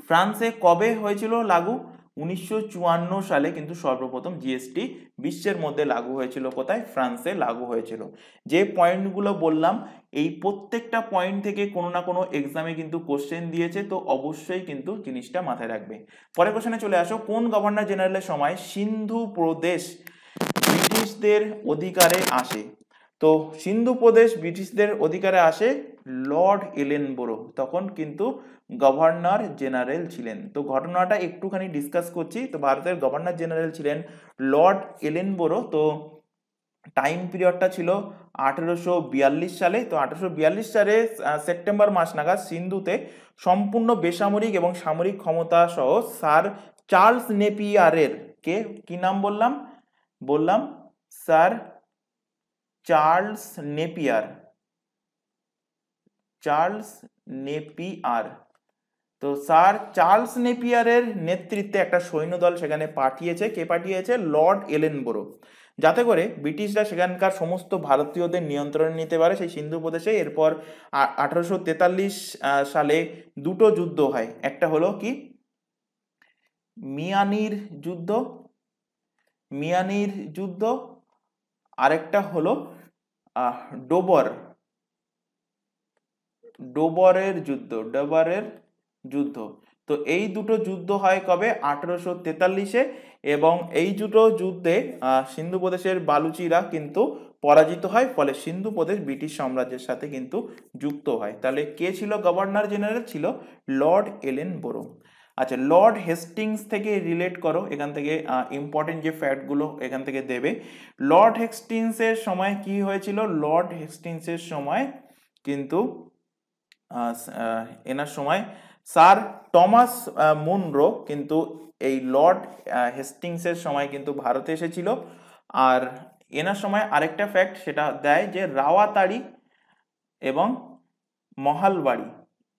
ফ্রান্সে কবে হয়েছিল লাগু? 1954 সালে কিন্তু সর্বপ্রথম জিএসটি বিশ্বের মধ্যে লাগু হয়েছিল। কোথায়? ফ্রান্সে লাগু হয়েছিল। যে পয়েন্টগুলো বললাম, এই প্রত্যেকটা পয়েন্ট থেকে কোনো না কোনো এক্সামে কিন্তু কোশ্চেন দিয়েছে, তো অবশ্যই কিন্তু জিনিসটা মাথায় রাখবে। পরের কোশ্চেনে চলে আসো, কোন গভর্নর জেনারেলের সময় সিন্ধু প্রদেশ ব্রিটিশদের অধিকারে আসে? তো সিন্ধু প্রদেশ ব্রিটিশদের অধিকারে আসে লর্ড এলেনবোরো, তখন কিন্তু গভর্নর জেনারেল ছিলেন। তো ঘটনাটা একটুখানি ডিসকাস করছি। তো ভারতের গভর্নর জেনারেল ছিলেন লর্ড এলেনবোরো। তো টাইম পিরিয়ডটা ছিল 1842 সালে। তো 1842 সালে সেপ্টেম্বর মাস নাগাদ সিন্ধুতে সম্পূর্ণ বেসামরিক এবং সামরিক ক্ষমতা সহ স্যার চার্লস নেপিয়ারের, কি নাম বললাম স্যার চার্লস নেপিয়ার। তো স্যার চার্লস নেপিয়ারের নেতৃত্বে একটা সৈন্যদল সেখানে পাঠিয়েছে। কে পাঠিয়েছে? লর্ড এলেনবোরো, যাতে করে ব্রিটিশরা সেখানকার সমস্ত ভারতীয়দের নিয়ন্ত্রণে নিতে পারে সেই সিন্ধু প্রদেশে। এরপর 1843 সালে দুটো যুদ্ধ হয়। একটা হলো কি মিয়ানির যুদ্ধ, আরেকটা হলো ডোবরের যুদ্ধ। তো এই দুটো যুদ্ধ হয় কবে? 1843-এ। এবং এই দুটো যুদ্ধে সিন্ধু প্রদেশের বালুচিরা কিন্তু পরাজিত হয়, ফলে সিন্ধু প্রদেশ ব্রিটিশ সাম্রাজ্যের সাথে কিন্তু যুক্ত হয়। তাহলে কে ছিল গভর্নর জেনারেল? ছিল লর্ড এলেনবোরো। আচ্ছা, লর্ড হেস্টিংস থেকে রিলেট করো, এখান থেকে ইম্পর্টেন্ট যে ফ্যাক্টগুলো এখান থেকে দেবে। লর্ড হেস্টিংসের সময় কি হয়েছিল? লর্ড হেস্টিংসের সময় কিন্তু এনার সময় স্যার টমাস মুনরো কিন্তু এই লর্ড হেস্টিংসের সময় কিন্তু ভারতে এসেছিল। আর এনার সময় আরেকটা ফ্যাক্ট সেটা দেয় যে রাওয়াতাড়ি এবং মহালবাড়ি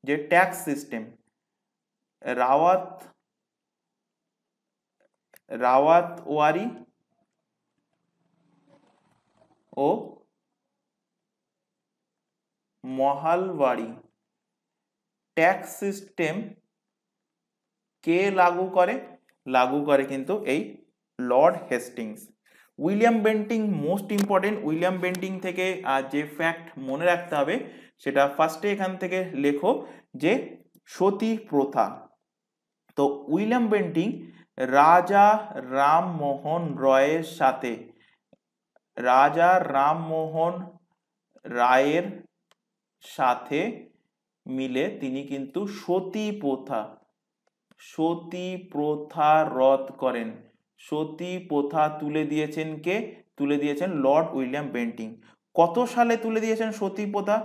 যে ট্যাক্স সিস্টেম, রাওয়াতওয়ারি ও মহালবাড়ি ট্যাক্স সিস্টেম কে লাগু করে কিন্তু এই Lord Hastings. William Bentinck most important. William Bentinck থেকে যে ফ্যাক্ট মনে রাখতে হবে সেটা ফার্স্টে এখান থেকে লেখো যে সতী প্রথা। তো উইলিয়াম বেন্টিং রাজা রামমোহন রায়ের সাথে মিলে তিনি কিন্তু সতী প্রথা রদ করেন। সতী প্রথা তুলে দিয়েছেন লর্ড উইলিয়াম বেন্টিং। কত সালে তুলে দিয়েছেন সতী প্রথা?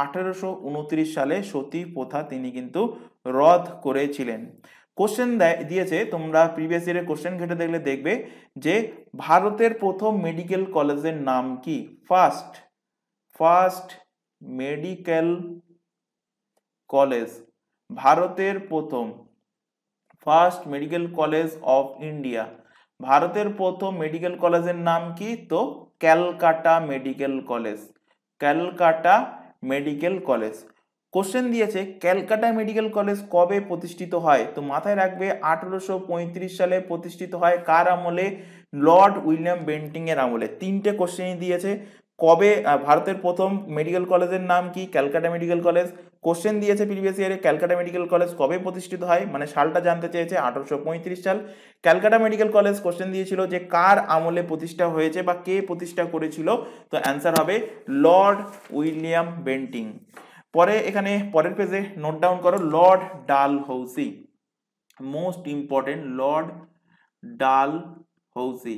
1829 সালে সতী প্রথা তিনি কিন্তু রদ করেছিলেন। কোশ্চেন দিয়েছে, তোমরা প্রিভিয়াস ইয়ারের কোশ্চেন ঘেটে দেখলে দেখবে যে ভারতের প্রথম মেডিকেল কলেজের নাম কি? ফার্স্ট মেডিকেল কলেজ, ভারতের প্রথম first medical college of India. ভারতের প্রথম মেডিকেল কলেজের নাম কি? তো ক্যালকাটা মেডিকেল কলেজ। কোশ্চেন দিয়েছে ক্যালকাটা মেডিকেল কলেজ কবে প্রতিষ্ঠিত হয়? তো মাথায় রাখবে 1835 সালে প্রতিষ্ঠিত হয়। কার আমলে? লর্ড উইলিয়াম বেন্টিং এর আমলে। তিনটে কোশ্চেনই দিয়েছে। কবে ভারতের প্রথম মেডিকেল কলেজের নাম কি? Calcutta medical college. কোশ্চেন দিয়েছে প্রিভিয়াস ইয়ারে ক্যালকাটা মেডিকেল কলেজ কবে প্রতিষ্ঠিত হয়, মানে সালটা জানতে চেয়েছে 1835 সাল। ক্যালকাটা মেডিকেল কলেজ কোশ্চেন দিয়েছিল যে কার আমলে প্রতিষ্ঠা হয়েছে বা কে প্রতিষ্ঠা করেছিল, তো অ্যান্সার হবে লর্ড উইলিয়াম বেন্টিং। পরে এখানে পরের পেজে নোট ডাউন করো Lord Dalhousie, most important, Lord Dalhousie.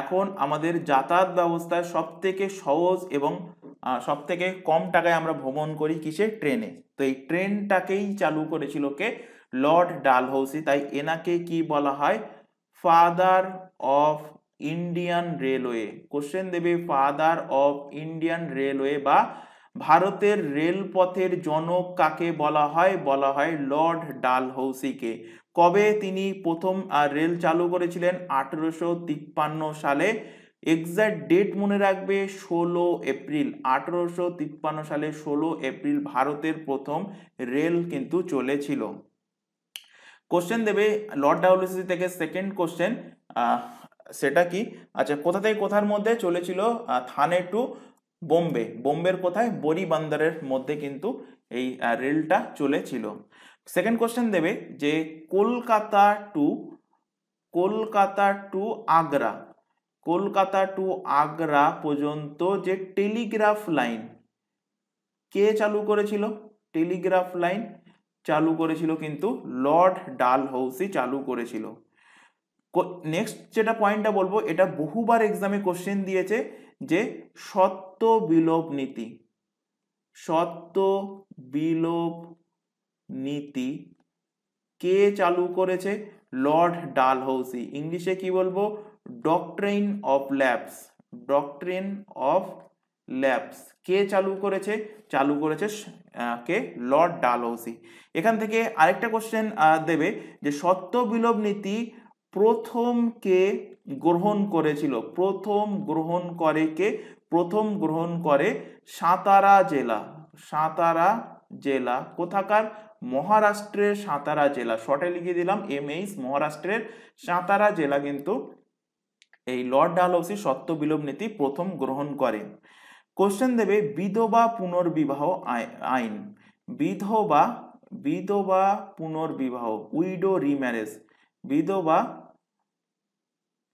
এখন আমাদের যাতায়াত ব্যবস্থায় সব থেকে সহজ এবং সব থেকে কম টাকায় আমরা ভ্রমণ করি কিসে? ট্রেনে। তো এই ট্রেনটাকেই চালু করেছিল কে? লর্ড ডালহৌসি। তাই এনাকে কি বলা হয়? Father of Indian railway. Question দেবে ফাদার অফ ইন্ডিয়ান রেলওয়ে বা ভারতের রেলপথের জনক কাকে বলা হয়? বলা হয় লর্ড ডালহৌসিকে। কবে তিনি প্রথম রেল চালু করেছিলেন? 1853 সালে। এক্সাক্ট ডেট মনে রাখবে 16 এপ্রিল। 1853 সালে 16 এপ্রিল ভারতের প্রথম রেল কিন্তু চলেছিল। কোশ্চেন দেবে লর্ড ডালহৌসি থেকে সেকেন্ড কোশ্চেন, সেটা কি? আচ্ছা, কোথা থেকে কোথার মধ্যে চলেছিল? থানে টু বোম্বে। বোম্বের কোথায়? বড়ি বান্দরের মধ্যে কিন্তু এই রেলটা চলেছিল। সেকেন্ড কোশ্চেন দেবে যে কলকাতা টু আগ্রা, কলকাতা টু আগ্রা পর্যন্ত যে টেলিগ্রাফ লাইন কে চালু করেছিল? টেলিগ্রাফ লাইন চালু করেছিল কিন্তু লর্ড ডালহৌসি চালু করেছিল। নেক্সট যেটা পয়েন্টটা বলবো, এটা বহুবার এক্সামে কোশ্চেন দিয়েছে যে সত্য বিলোপ নীতি। সত্য বিলোপ নীতি কে চালু করেছে? Lord Dalhousie. ইংলিশে কি বলবো? Doctrine of lapse. Doctrine of lapse কে চালু করেছে? চালু করেছে কে? লর্ড ডালহৌসি। এখান থেকে আরেকটা কোশ্চেন দেবে যে সত্য বিলোপ নীতি প্রথম কে গ্রহণ করেছিল? প্রথম গ্রহণ করে কে? প্রথম গ্রহণ করে সাতারা জেলা। সাতারা জেলা কোথাকার? মহারাষ্ট্রের সাতারা জেলা। শর্টে লিখে দিলাম MH, মহারাষ্ট্রের সাতারা জেলা কিন্তু এই লর্ড ডালহৌসি সত্য বিলোপ নীতি প্রথম গ্রহণ করে। কোশ্চেন দেবে বিধবা পুনর্বিবাহ আইন। বিধবা পুনর্বিবাহ, উইডো রিম্যারেজ, বিধবা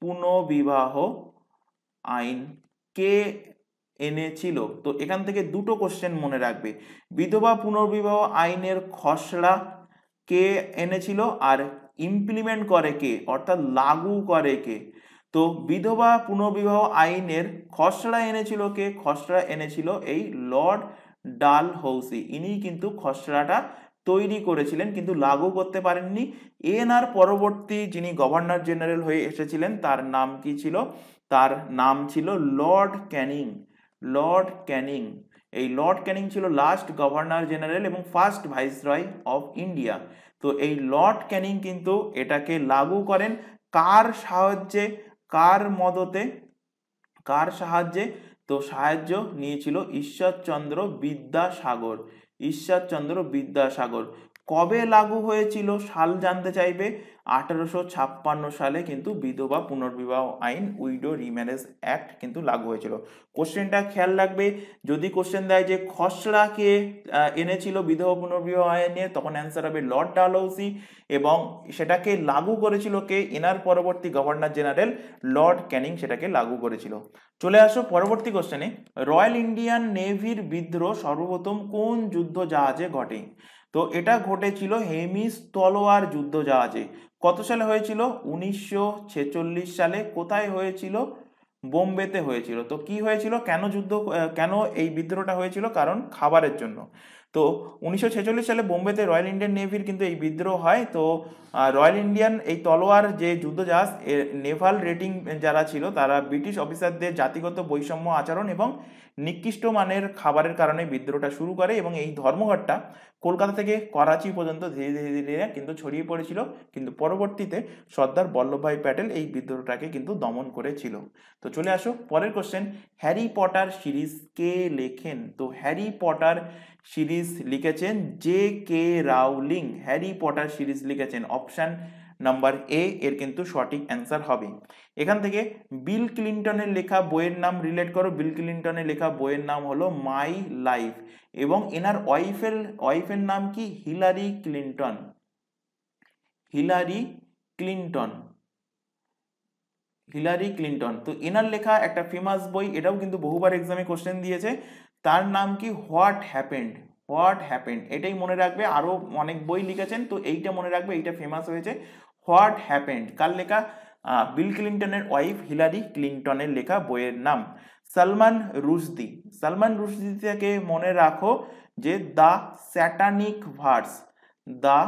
পুনর্বিবাহ আইন কে এনেছিল? তো এখান থেকে দুটো কোশ্চেন মনে রাখবে। বিধবা পুনর্বিবাহ আইনের খসড়া কে এনেছিল আর ইমপ্লিমেন্ট করে কে, অর্থাৎ লাগু করে কে? তো বিধবা পুনর্বিবাহ আইনের খসড়া এনেছিল কে? খসড়া এনেছিল এই লর্ড ডালহৌসি। ইনি কিন্তু খসড়াটা তৈরি করেছিলেন কিন্তু লাগু করতে পারেননি। এনার পরবর্তী যিনি গভর্নর জেনারেল হয়ে এসেছিলেন তার নাম কি ছিল? তার নাম ছিল লর্ড ক্যানিং। লর্ড ক্যানিং। এই লর্ড ক্যানিং ছিল লাস্ট গভর্নর জেনারেল এবং ফার্স্ট ভাইসরয় অফ ইন্ডিয়া। তো এই লর্ড ক্যানিং কিন্তু এটাকে লাগু করেন কার সাহায্যে? কার মদতে? কার সাহায্যে? তো সাহায্য নিয়েছিল ঈশ্বরচন্দ্র বিদ্যাসাগর। ঈশ্বরচন্দ্র বিদ্যাসাগর। কবে লাগু হয়েছিল? সাল জানতে চাইবে। 1856 সালে কিন্তু বিধবা পুনর্বিবাহ আইন, উইডো রিম্যারেজ অ্যাক্ট কিন্তু লাগু হয়েছিল। কোশ্চেনটা খেয়াল রাখবে, যদি কোশ্চেন দেয় যে খসড়া কে এনেছিল বিধবা পুনর্বিবাহ আইনে, তখন অ্যান্সার হবে লর্ড ডালহৌসি এবং সেটাকে লাগু করেছিল কে? এনার পরবর্তী গভর্নর জেনারেল লর্ড ক্যানিং সেটাকে লাগু করেছিল। চলে আসো পরবর্তী কোশ্চেনে। রয়্যাল ইন্ডিয়ান নেভির বিদ্রোহ সর্বপ্রথম কোন যুদ্ধ জাহাজে ঘটে? তো এটা ঘটেছিল হেমিস তলোয়ার যুদ্ধ জাহাজে। কত সালে হয়েছিল? 1946 সালে। কোথায় হয়েছিল? বোম্বেতে হয়েছিল। তো কি হয়েছিল? কেন এই বিদ্রোহটা হয়েছিল? কারণ খাবারের জন্য। তো 1946 সালে বোম্বেতে রয়্যাল ইন্ডিয়ান নেভির কিন্তু এই বিদ্রোহ হয়। তো রয়্যাল ইন্ডিয়ান এই তলোয়ার যে যুদ্ধজাহাজ, নেভাল রেটিং যারা ছিল তারা ব্রিটিশ অফিসারদের জাতিগত বৈষম্য আচরণ এবং নিকৃষ্ট মানের খাবারের কারণে বিদ্রোহটা শুরু করে এবং এই ধর্মঘটটা কলকাতা থেকে করাচি পর্যন্ত ধীরে ধীরে ধীরে কিন্তু ছড়িয়ে পড়েছিল, কিন্তু পরবর্তীতে সর্দার বল্লভভাই প্যাটেল এই বিদ্রোহটাকে কিন্তু দমন করেছিল। তো চলে আসো পরের কোশ্চেন। হ্যারি পটার সিরিজ কে লেখেন? তো হ্যারি পটার সিরিজ লিখেছেন JK Rowling. Harry Potter series লিখেছেন। অপশন নাম্বার এ এর কিন্তু সঠিক অ্যান্সার হবে। এখান থেকে বিল ক্লিনটনের লেখা বইয়ের নাম রিলেট করো। বিল ক্লিনটনের লেখা বইয়ের নাম হলো মাই লাইফ এবং এনার ওয়াইফের নাম কি? Hillary Clinton. Hillary Clinton, Hillary Clinton. তো এনার লেখা একটা ফেমাস বই, এটাও কিন্তু বহুবার এক্সামে কোশ্চেন দিয়েছে, তার নাম কি? What happened. হোয়াট হ্যাপেন্ড, এটাই মনে রাখবে। আরো অনেক বই লিখেছেন, তো এইটা মনে রাখবে, এইটা ফেমাস হয়েছে। হোয়াট হ্যাপেন্ড কার লেখা? বিল ক্লিনটনের ওয়াইফ হিলারি ক্লিনটনের লেখা বইয়ের নাম। সালমান রুশদি, সালমান রুশদি থেকে মনে রাখো যে the Satanic Verses, the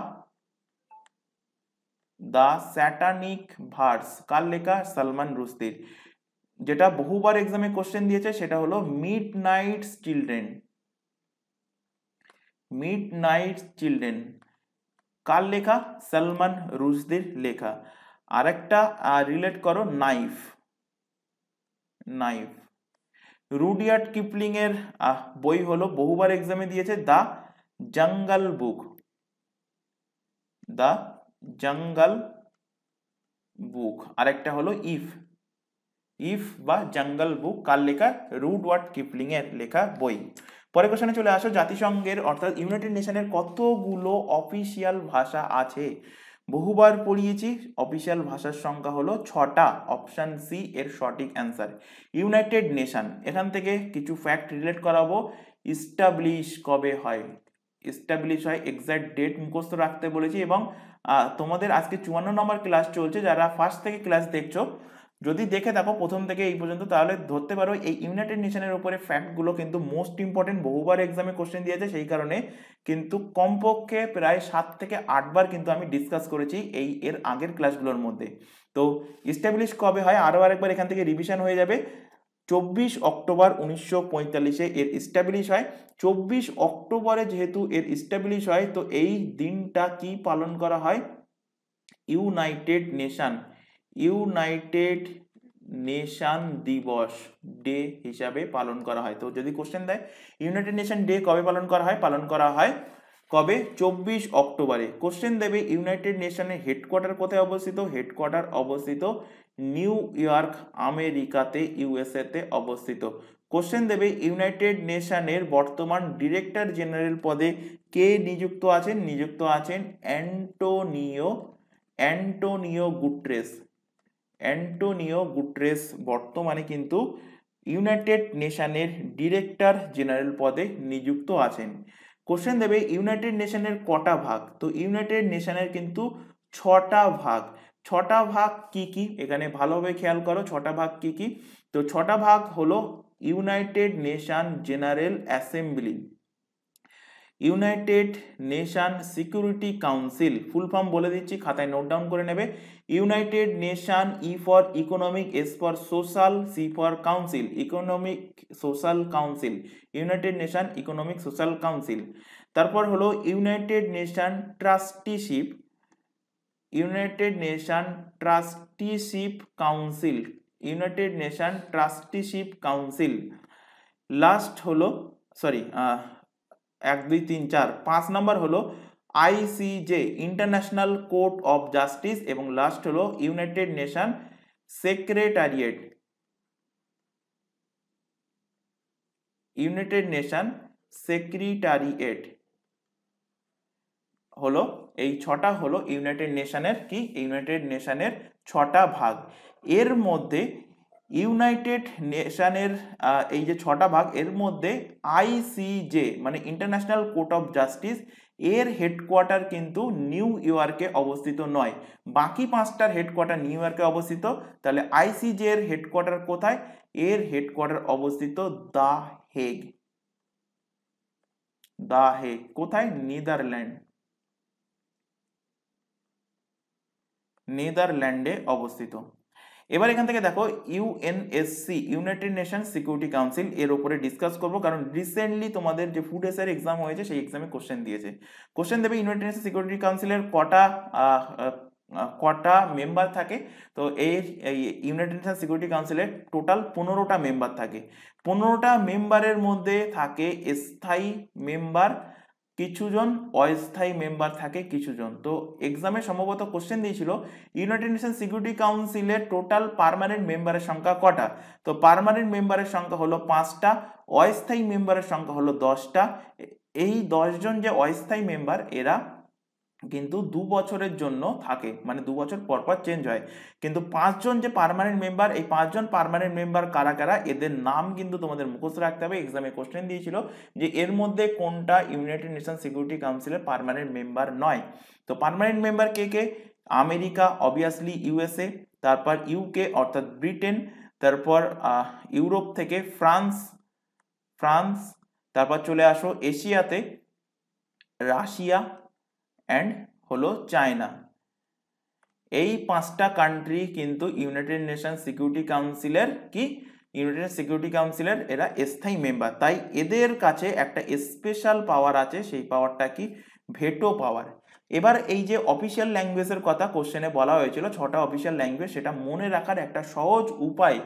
Satanic Verses কার লেখা? সালমান রুশদির। যেটা বহুবার এক্সামে কোশ্চেন দিয়েছে সেটা হলো মিডনাইট চিলড্রেন। মিডনাইট চিলড্রেন কার লেখা? সালমান রুশদির লেখা। আরেকটা রিলেট করো, নাইফ। নাইফ রুডিয়ার্ড কিপলিং এর বই হলো, বহুবার এক্সামে দিয়েছে, the jungle book. The jungle বুক। আরেকটা হলো ইফ। ইফ বা জঙ্গল বুক কার লেখা? রুডওয়ার্ড কিপলিং এর লেখা বই। পরের কোশ্চেনে চলে আসো, জাতিসংঘের অর্থাৎ ইউনাইটেড নেশনের কতগুলো অফিসিয়াল ভাষা আছে? বহুবার পড়িয়েছি, অফিসিয়াল ভাষার সংখ্যা হলো 6টা। অপশন সি এর সঠিক অ্যান্সার। ইউনাইটেড নেশন, এখান থেকে কিছু ফ্যাক্ট রিলেট করাবো। ইস্টাবলিশ কবে হয়? এস্টাবলিশ হয়, এক্সাক্ট ডেট মুখস্থ রাখতে বলেছি। এবং তোমাদের আজকে 54 নম্বর ক্লাস চলছে, যারা ফার্স্ট থেকে ক্লাস দেখছো, যদি দেখে থাকো প্রথম থেকে এই পর্যন্ত, তাহলে ধরতে পারো এই ইউনাইটেড নেশনের উপরে ফ্যাক্টগুলো কিন্তু মোস্ট ইম্পর্টেন্ট, বহুবার এক্সামে কোশ্চেন দিয়েছে, সেই কারণে কিন্তু কমপক্ষে প্রায় 7 থেকে 8 বার কিন্তু আমি ডিসকাস করেছি এর আগের ক্লাসগুলোর মধ্যে। তো এস্টাবলিশ কবে হয় আরও আরেকবার এখান থেকে রিভিশন হয়ে যাবে। 24 অক্টোবর 1945-এ এর এস্টাবলিশ হয়। 24 অক্টোবরে যেহেতু এর এস্টাবলিশ হয়, তো এই দিনটা কি পালন করা হয়? ইউনাইটেড নেশন দিবস ডে হিসাবে পালন করা হয়। তো যদি কোশ্চেন দেয় ইউনাইটেড নেশন ডে কবে পালন করা হয়, পালন করা হয় কবে? 24 অক্টোবরে। কোশ্চেন দেবে ইউনাইটেড নেশনের হেডকোয়ার্টার কোথায় অবস্থিত? হেডকোয়ার্টার অবস্থিত নিউ ইয়র্ক, আমেরিকাতে, ইউএসএ তে অবস্থিত। কোশ্চেন দেবে ইউনাইটেড নেশনের বর্তমান ডিরেক্টর জেনারেল পদে কে নিযুক্ত আছেন? নিযুক্ত আছেন অ্যান্টোনিও গুটেরেস। অ্যান্টোনিও গুটেরেস বর্তমানে কিন্তু ইউনাইটেড নেশনের ডিরেক্টর জেনারেল পদে নিযুক্ত আছেন। কোশ্চেন দেবে ইউনাইটেড নেশনের কটা ভাগ? তো ইউনাইটেড নেশনের কিন্তু 6টা ভাগ। 6টা ভাগ কি কি এখানে ভালোভাবে খেয়াল করো, 6টা ভাগ কি কি? তো 6টা ভাগ হলো united nation general assembly, united nation security council, full form বলে দিচ্ছি, খাতায় নোট ডাউন করে নেবে। United nation, E for economic, S for social, C for council, economic social council, united nation economic social council. তারপর হলো united nation trusteeship, united nation trusteeship council, united nation trusteeship council. Last হলো 1 2 3 4 5 নাম্বার হলো ICJ, international court of justice, এবং লাস্ট হলো united nation secretariat, United nation secretariat হলো, এই 6টা হলো ইউনাইটেড নেশনের কি? ইউনাইটেড নেশনের 6টা ভাগ। এর মধ্যে ইউনাইটেড নেশনের এই যে 6টা ভাগ, এর মধ্যে আইসিজে মানে ইন্টারন্যাশনাল কোর্ট অফ জাস্টিস, এর হেডকোয়ার্টার কিন্তু নিউ ইয়র্কে অবস্থিত নয়। বাকি 5টার হেডকোয়ার্টার নিউ ইয়র্কে অবস্থিত। তাহলে আইসিজে এর হেডকোয়ার্টার কোথায়? এর হেডকোয়ার্টার অবস্থিত দ্য হেগ। দ্য হেগ কোথায়? নেদারল্যান্ডে অবস্থিত। এবার এখান থেকে দেখো UNSC, United nation security council, এর উপরে ডিসকাস করব, কারণ রিসেন্টলি তোমাদের যে ফুড এসের এক্সাম হয়েছে সেই এক্সামে কোশ্চেন দিয়েছে। কোশ্চেন দেবে ইউনাইটেড নেশন সিকিউরিটি কাউন্সিলের কটা মেম্বার থাকে? তো এই ইউনাইটেড নেশন সিকিউরিটি কাউন্সিলের টোটাল 15টা মেম্বার থাকে। 15টা মেম্বারের মধ্যে থাকে স্থায়ী মেম্বার কিছুজন অস্থায়ী মেম্বার থাকে কিছুজন। তো এক্সামে সম্ভবত কোশ্চেন দিয়েছিল ইউনাইটেড নেশন সিকিউরিটি কাউন্সিলের টোটাল পার্মানেন্ট মেম্বারের সংখ্যা কটা। তো পার্মানেন্ট মেম্বারের সংখ্যা হলো 5টা, অস্থায়ী মেম্বারের সংখ্যা হলো 10টা। এই 10 জন যে অস্থায়ী মেম্বার এরা কিন্তু 2 বছরের জন্য থাকে, মানে 2 বছর পর পর চেঞ্জ হয়। কিন্তু 5 জন যে পার্মানেন্ট মেম্বার, এই 5 জন পার্মানেন্ট মেম্বার কারা কারা, এদের নাম কিন্তু তোমাদের মুখস্থ রাখতে হবে। এক্সামে কোশ্চেন দিয়েছিল যে এর মধ্যে কোনটা ইউনাইটেড নেশন সিকিউরিটি কাউন্সিলের পার্মানেন্ট মেম্বার নয়। তো পার্মানেন্ট মেম্বার কে কে? আমেরিকা, অবভিয়াসলি ইউএসএ, তারপর ইউকে অর্থাৎ ব্রিটেন, তারপর ইউরোপ থেকে ফ্রান্স, তারপর চলে আসো এশিয়াতে রাশিয়া অ্যান্ড হলো চায়না। এই 5টা কান্ট্রি কিন্তু ইউনাইটেড নেশন সিকিউরিটি কাউন্সিলের কি, ইউনাইটেড সিকিউরিটি কাউন্সিলের এরা স্থায়ী মেম্বার। তাই এদের কাছে একটা স্পেশাল পাওয়ার আছে, সেই পাওয়ারটা কি? ভেটো পাওয়ার। এবার এই যে অফিসিয়াল ল্যাঙ্গুয়েজের কথা কোশ্চেনে বলা হয়েছিল 6টা অফিসিয়াল ল্যাঙ্গুয়েজ, সেটা মনে রাখার একটা সহজ উপায়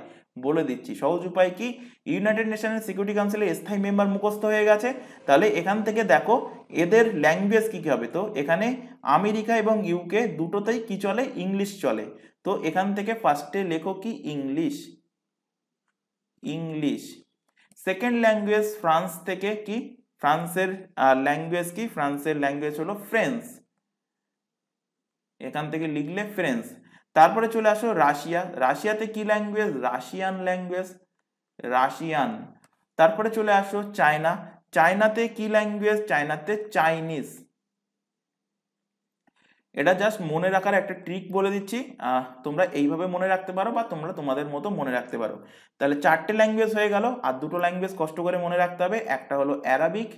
বলে দিচ্ছি। সহজ উপায় কি? ইউনাইটেড নেশনের সিকিউরিটি কাউন্সিলের স্থায়ী মেম্বার মুখস্থ হয়ে গেছে, তাহলে এখান থেকে দেখো এদের ল্যাঙ্গুয়েজ কি কি হবে। তো এখানে আমেরিকা এবং ইউকে দুটোতেই কি চলে? ইংলিশ চলে। তো এখান থেকে ফার্স্টে লেখো কি? ইংলিশ। সেকেন্ড ল্যাঙ্গুয়েজ ফ্রান্স থেকে কি? ফ্রান্সের ল্যাঙ্গুয়েজ কি? ফ্রান্সের ল্যাঙ্গুয়েজ হলো ফ্রেঞ্চ, এখান থেকে লিখলে ফ্রেঞ্চ। তারপরে চলে আসো রাশিয়াতে কি ল্যাঙ্গুয়েজ? রাশিয়ান। তারপরে চলে আসো চায়নাতে কি ল্যাঙ্গুয়েজ? চায়নাতে চাইনিজ। এটা জাস্ট মনে রাখার একটা ট্রিক বলে দিচ্ছি, তোমরা এইভাবে মনে রাখতে পারো বা তোমরা তোমাদের মতো মনে রাখতে পারো। তাহলে 4টে ল্যাঙ্গুয়েজ হয়ে গেল, আর 2টো ল্যাঙ্গুয়েজ কষ্ট করে মনে রাখতে হবে। একটা হলো অ্যারাবিক,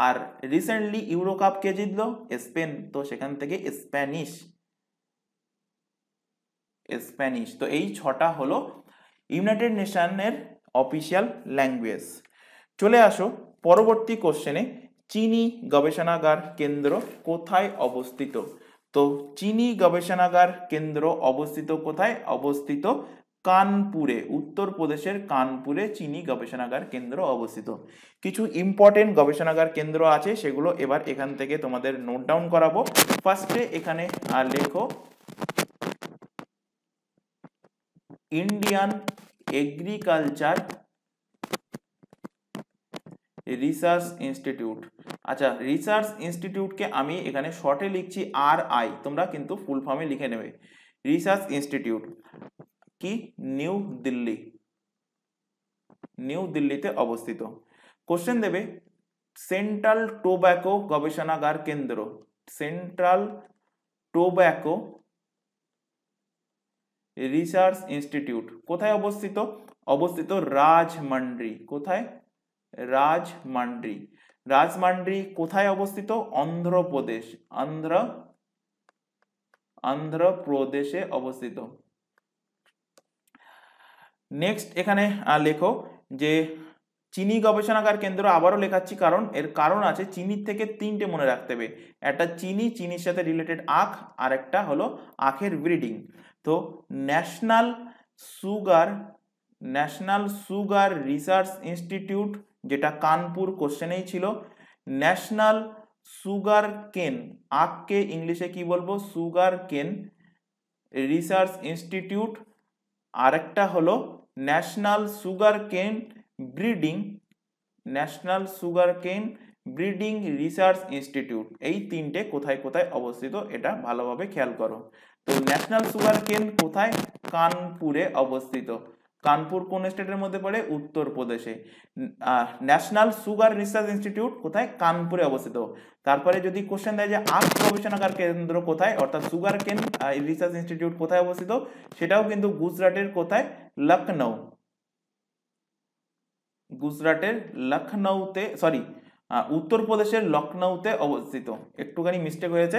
আর রিসেন্টলি ইউরো কাপ কে জিতলো? স্পেন, তো সেখান থেকে স্প্যানিশ। তো এই 6টা হলো ইউনাইটেড নেশনের অফিসিয়াল ল্যাঙ্গুয়েজ। চলে আসো পরবর্তী কোশ্চেনে, চিনি গবেষণাগার কেন্দ্র কোথায় অবস্থিত? তো চিনি গবেষণাগার কেন্দ্র অবস্থিত কোথায়? অবস্থিত কানপুরে, উত্তরপ্রদেশের কানপুরে চিনি গবেষণাগার কেন্দ্র অবস্থিত। কিছু ইম্পর্টেন্ট গবেষণাগার কেন্দ্র আছে, সেগুলো এবার এখান থেকে তোমাদের নোট ডাউন করাবো। ফার্স্টে এখানে লেখো ইন্ডিয়ান এগ্রিকালচার রিসার্চ ইনস্টিটিউট। আচ্ছা, রিসার্চ ইনস্টিটিউটকে আমি এখানে শর্টে লিখছি RI, তোমরা কিন্তু ফুল ফর্মে লিখে নেবে। রিসার্চ ইনস্টিটিউট কি? নিউ দিল্লিতে অবস্থিত। কোশ্চেন দেবে সেন্ট্রাল টোব্যাকো গবেষণাগার কেন্দ্র, সেন্ট্রাল টোব্যাকো রিসার্চ ইনস্টিটিউট কোথায় অবস্থিত? অবস্থিত রাজমান্ড্রি। কোথায়? রাজমান্ড্রি কোথায় অবস্থিত? অন্ধ্রপ্রদেশে অবস্থিত। নেক্সট এখানে লেখো যে চিনি গবেষণাগার কেন্দ্র, আবারও লেখাচ্ছি কারণ এর কারণ আছে। চিনির থেকে 3টে মনে রাখতে হবে, একটা চিনির সাথে রিলেটেড আখ, আর একটা হলো আখের ব্রিডিং। তো ন্যাশনাল সুগার রিসার্চ ইনস্টিটিউট, যেটা কানপুর কোশ্চেনেই ছিল। ন্যাশনাল সুগার কেন, আখকে ইংলিশে কি বলবো? সুগার কেন রিসার্চ ইনস্টিটিউট। আরেকটা হলো ন্যাশনাল সুগার কেন ব্রিডিং রিসার্চ ইনস্টিটিউট। এই 3টে কোথায় কোথায় অবস্থিত এটা ভালোভাবে খেয়াল করো। তো ন্যাশনাল সুগার কেন কোথায়? কানপুরে অবস্থিত। কানপুর কোন স্টেটের মধ্যে পড়ে? উত্তরপ্রদেশে। ন্যাশনাল সুগার রিসার্চ ইনস্টিটিউট কোথায়? কানপুরে অবস্থিত। তারপরে যদি কোশ্চেন দেয় যে আখ গবেষণাগার কেন্দ্র কোথায়, অর্থাৎ সুগার কেন রিসার্চ ইনস্টিটিউট কোথায় অবস্থিত, সেটাও কিন্তু গুজরাটের কোথায়? লখনৌতে, সরি, উত্তরপ্রদেশের লখনৌতে অবস্থিত। একটুখানি মিস্টেক হয়েছে,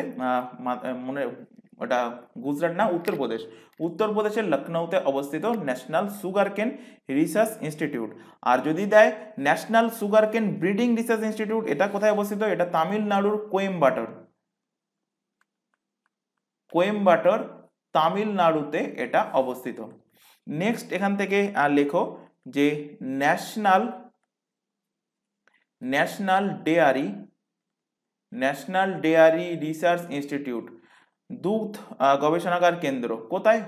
মনে, ওটা গুজরাট না, উত্তরপ্রদেশের লখনৌতে অবস্থিত ন্যাশনাল সুগার কেন রিসার্চ ইনস্টিটিউট। আর যদি দেয় ন্যাশনাল সুগার কেন ব্রিডিং রিসার্চ ইনস্টিটিউট, এটা কোথায় অবস্থিত? এটা তামিলনাড়ুর কোয়েম্বাটোর, তামিলনাড়ুতে এটা অবস্থিত। নেক্সট এখান থেকে লেখো যে national national dairy research institute, দুগ্ধ গবেষণাগার কেন্দ্র কোথায়?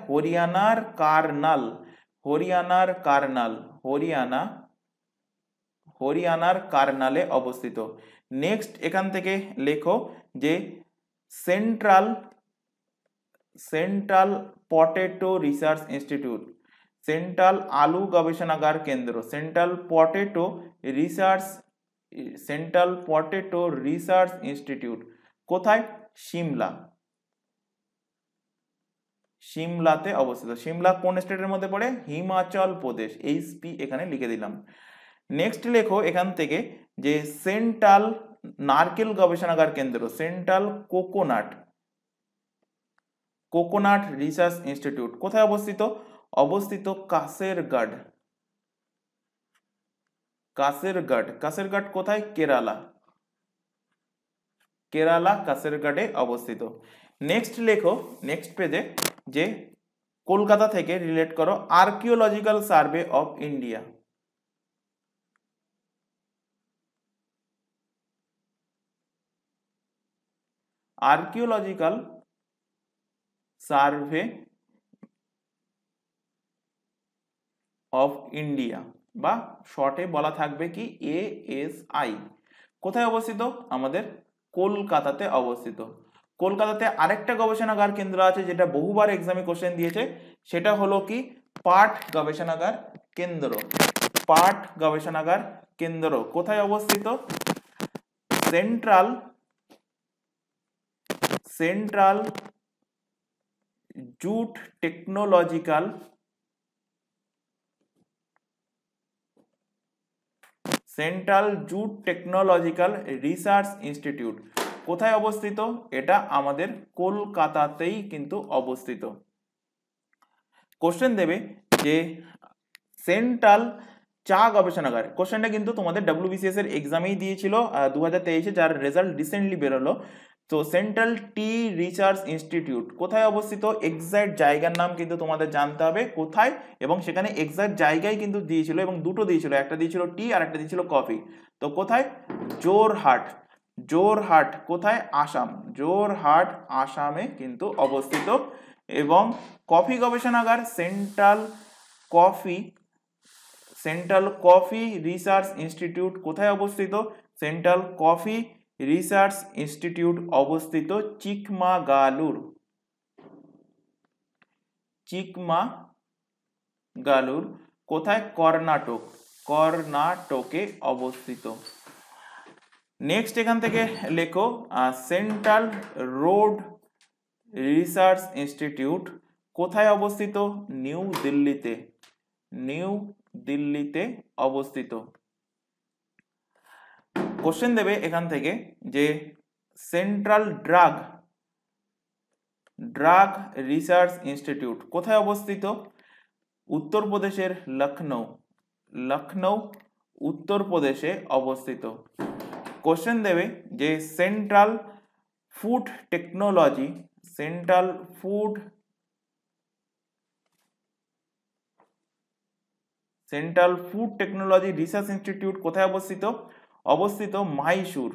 হরিয়ানার কারনালে অবস্থিত। নেক্সট এখান থেকে লেখো যে central potato research institute, central আলু গবেষণাগার কেন্দ্র, সেন্ট্রাল পটেটো রিসার্চ ইনস্টিটিউট কোথায়? সিমলাতে অবস্থিত। সিমলা কোন স্টেটের মধ্যে পড়ে? হিমাচল প্রদেশ। এইচপি এখানে লিখে দিলাম। নেক্সট লেখো এখান থেকে যে সেন্ট্রাল নারকেল গবেষণাগার কেন্দ্র, সেন্ট্রাল কোকোনাট রিসার্চ ইনস্টিটিউট কোথায় অবস্থিত? অবস্থিত কাসেরগড় কোথায়? কেরালা কাসেরগড়ে অবস্থিত। নেক্সট লেখো নেক্সট পেজে যে কলকাতা থেকে রিলেট করো archaeological survey of India. Archaeological survey of India বা শর্টে বলা থাকবে কি ASI, কোথায় অবস্থিত? আমাদের কলকাতাতে অবস্থিত। কলকাতাতে আরেকটা গবেষণাগার কেন্দ্র আছে যেটা বহুবার এক্সামে কোশ্চেন দিয়েছে, সেটা হলো কি পাট গবেষণাগার কেন্দ্র কোথায় অবস্থিত? Central jute technological research institute কোথায় অবস্থিত? এটা আমাদের কলকাতাতেই কিন্তু অবস্থিত। কোশ্চেন দেবে যে সেন্ট্রাল চা গবেষণাগার, কোশ্চেনটা কিন্তু তোমাদের WBCS এর এক্সামেই দিয়েছিল 2023-এ, যার রেজাল্ট রিসেন্টলি বেরোলো। তো সেন্ট্রাল টি রিসার্চ ইনস্টিটিউট কোথায় অবস্থিত? এক্সাক্ট জায়গার নাম কিন্তু তোমাদের জানতে হবে কোথায়, এবং সেখানে এক্সাক্ট জায়গায় কিন্তু দিয়েছিল, এবং দুটো দিয়েছিল, একটা দিয়েছিল টি আর একটা দিয়েছিল কফি। তো কোথায়? জোরহাট কোথায়? আসামে কিন্তু অবস্থিত। এবং কফি গবেষণাগার সেন্ট্রাল কফি রিসার্চ ইনস্টিটিউট কোথায় অবস্থিত? সেন্ট্রাল কফি রিসার্চ ইনস্টিটিউট অবস্থিত চিকমাগালুর কোথায়? কর্ণাটকে অবস্থিত। নেক্সট এখান থেকে লেখো সেন্ট্রাল রোড রিসার্চ ইনস্টিটিউট কোথায় অবস্থিত? নিউ দিল্লিতে অবস্থিত। কোশ্চেন দেবে এখান থেকে যে সেন্ট্রাল ড্রাগ রিসার্চ ইনস্টিটিউট কোথায় অবস্থিত? উত্তরপ্রদেশের লখনৌ উত্তরপ্রদেশে অবস্থিত। কোশ্চেন দেবে যে central food technology research institute কোথায় অবস্থিত? অবস্থিত মহীশূর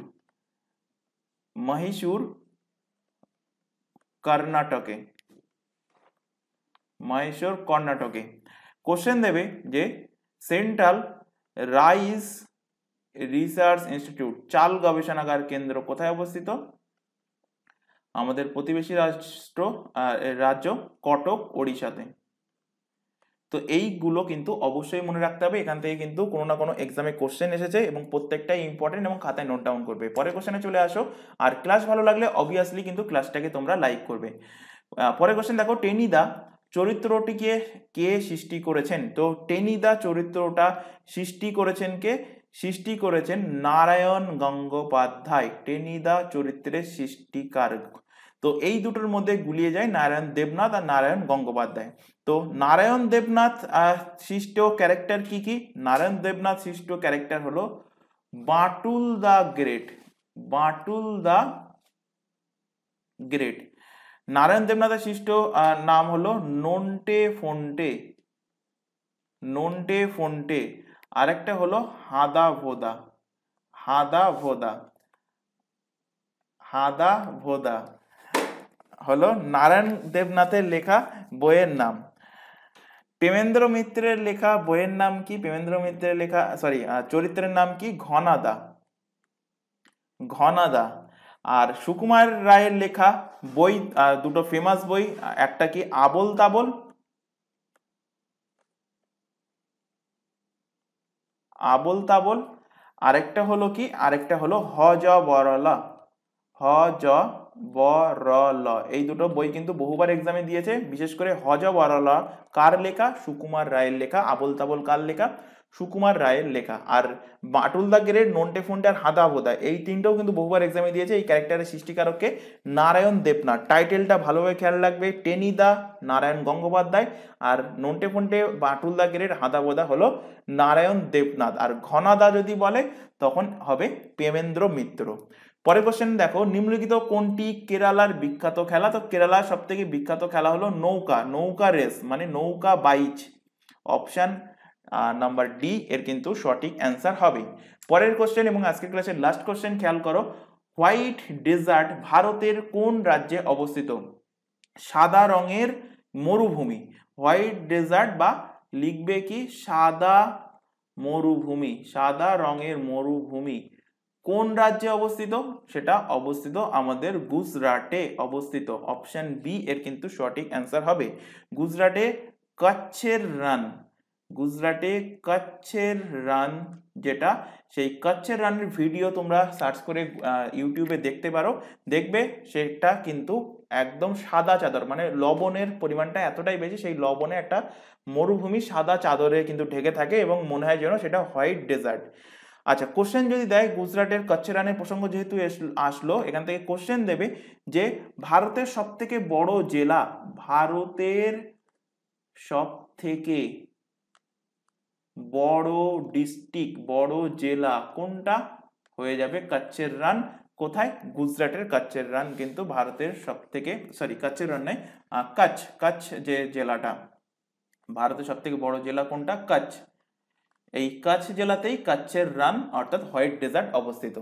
কর্ণাটকে। কোশ্চেন দেবে যে সেন্ট্রাল রাইস রিসার্চ ইনস্টিটিউট চাল গবেষণাগার কেন্দ্র কোথায় অবস্থিত? আমাদের প্রতিবেশী রাজ্য কটক, ওড়িশাতে। তো এইগুলো কিন্তু অবশ্যই মনে রাখতে হবে, এখান থেকে কিন্তু কোনো না কোনো এক্সামে কোশ্চেন এসেছে এবং প্রত্যেকটাই ইম্পর্টেন্ট, এবং খাতায় নোট ডাউন করবে। পরের কোশ্চেনে চলে আসো। আর ক্লাস ভালো লাগলে অবভিয়াসলি কিন্তু ক্লাসটাকে তোমরা লাইক করবে। পরের কোশ্চেন দেখো, টেনিদা চরিত্রটিকে কে সৃষ্টি করেছেন? তো টেনিদা চরিত্রটা সৃষ্টি করেছেন নারায়ণ গঙ্গোপাধ্যায়, টেনিদা চরিত্রের সৃষ্টিকার। তো এই দুটোর মধ্যে গুলিয়ে যায় নারায়ণ দেবনাথ আর নারায়ণ গঙ্গোপাধ্যায়। তো নারায়ণ দেবনাথ সৃষ্ট ক্যারেক্টার কি? নারায়ণ দেবনাথ সৃষ্ট ক্যারেক্টার হলো বাটুল দা গ্রেট। নারায়ণ দেবনাথের সৃষ্ট নাম হলো নন্টে ফন্টে, আরেকটা হলো হাদা হাদা ভোদা, হাদা ভোদা হলো নারায়ণ দেবনাথের লেখা বইয়ের নাম। প্রেমেন্দ্র মিত্রের লেখা বইয়ের নাম কি? প্রেমেন্দ্র মিত্রের লেখা চরিত্রের নাম কি? ঘনাদা, ঘনাদা। আর সুকুমার রায়ের লেখা বই, দুটো ফেমাস বই, একটা কি আবোল তাবোল, আবোল তাবোল, আরেকটা হলো কি, আরেকটা হলো হ জ বরলা, হ জ বরল। এই দুটো বই কিন্তু বহুবার এক্সামে দিয়েছে। বিশেষ করে হ জ বরল কার লেখা? সুকুমার রায়ের লেখা। আবোল তাবোল কার লেখা? সুকুমার রায়ের লেখা। আর বাটুল দা গ্রেট, নন্টে ফন্টে আর হাদা ভোদা, এই তিনটেও কিন্তু বহুবার এক্সামে দিয়েছে। এই ক্যারেক্টারের সৃষ্টিকারককে নারায়ণ দেবনাথ। টাইটেলটা ভালোভাবে খেয়াল রাখবে, টেনিদা নারায়ণ গঙ্গোপাধ্যায়, আর নন্টে ফন্টে বাটুল দা গ্রেট হাদা ভোদা হলো নারায়ণ দেবনাথ। আর ঘনাদা যদি বলে তখন হবে প্রেমেন্দ্র মিত্র। পরের কোশ্চেন দেখো, নিম্নলিখিত কোনটি কেরালার বিখ্যাত খেলা? তো কেরালার সব থেকে বিখ্যাত খেলা হলো নৌকা, নৌকা রেস মানে নৌকা বাইচ। অপশন নাম্বার ডি এর কিন্তু সঠিক অ্যান্সার হবে। পরের কোশ্চেন এবং আজকের ক্লাসের লাস্ট কোশ্চেন খেয়াল করো, হোয়াইট ডেজার্ট ভারতের কোন রাজ্যে অবস্থিত? সাদা রঙের মরুভূমি, হোয়াইট ডেজার্ট বা লিখবে কি সাদা মরুভূমি, সাদা রঙের মরুভূমি কোন রাজ্যে অবস্থিত? সেটা অবস্থিত আমাদের গুজরাটে অবস্থিত। অপশন বি এর কিন্তু সঠিক অ্যান্সার হবে। গুজরাটে কচ্ছের রান, গুজরাটে কচ্ছের রান যেটা, সেই কচ্ছের রানের ভিডিও তোমরা সার্চ করে ইউটিউবে দেখতে পারো, দেখবে সেটা কিন্তু একদম সাদা চাদর, মানে লবণের পরিমাণটা এতটাই বেশি, সেই লবণে একটা মরুভূমি সাদা চাদরে কিন্তু ঢেকে থাকে এবং মনে হয় যেন সেটা হোয়াইট ডেজার্ট। আচ্ছা, কোশ্চেন যদি দেয়, গুজরাটের কচ্ছের রানের প্রসঙ্গ যেহেতু আসলো, এখান থেকে কোশ্চেন দেবে যে ভারতের সব থেকে বড় জেলা, ভারতের সব থেকে বড় ডিস্ট্রিক্ট, বড় জেলা কোনটা? হয়ে যাবে কচ্ছের রান। কোথায়? গুজরাটের কচ্ছের রান কিন্তু ভারতের সব থেকে, কচ্ছের রান নয়, কচ্ছ, কচ্ছ যে জেলাটা, ভারতের সব থেকে বড় জেলা কোনটা? কচ্ছ। এই কচ্ছ জেলাতেই কচ্ছের রান অর্থাৎ হোয়াইট ডেজার্ট অবস্থিত।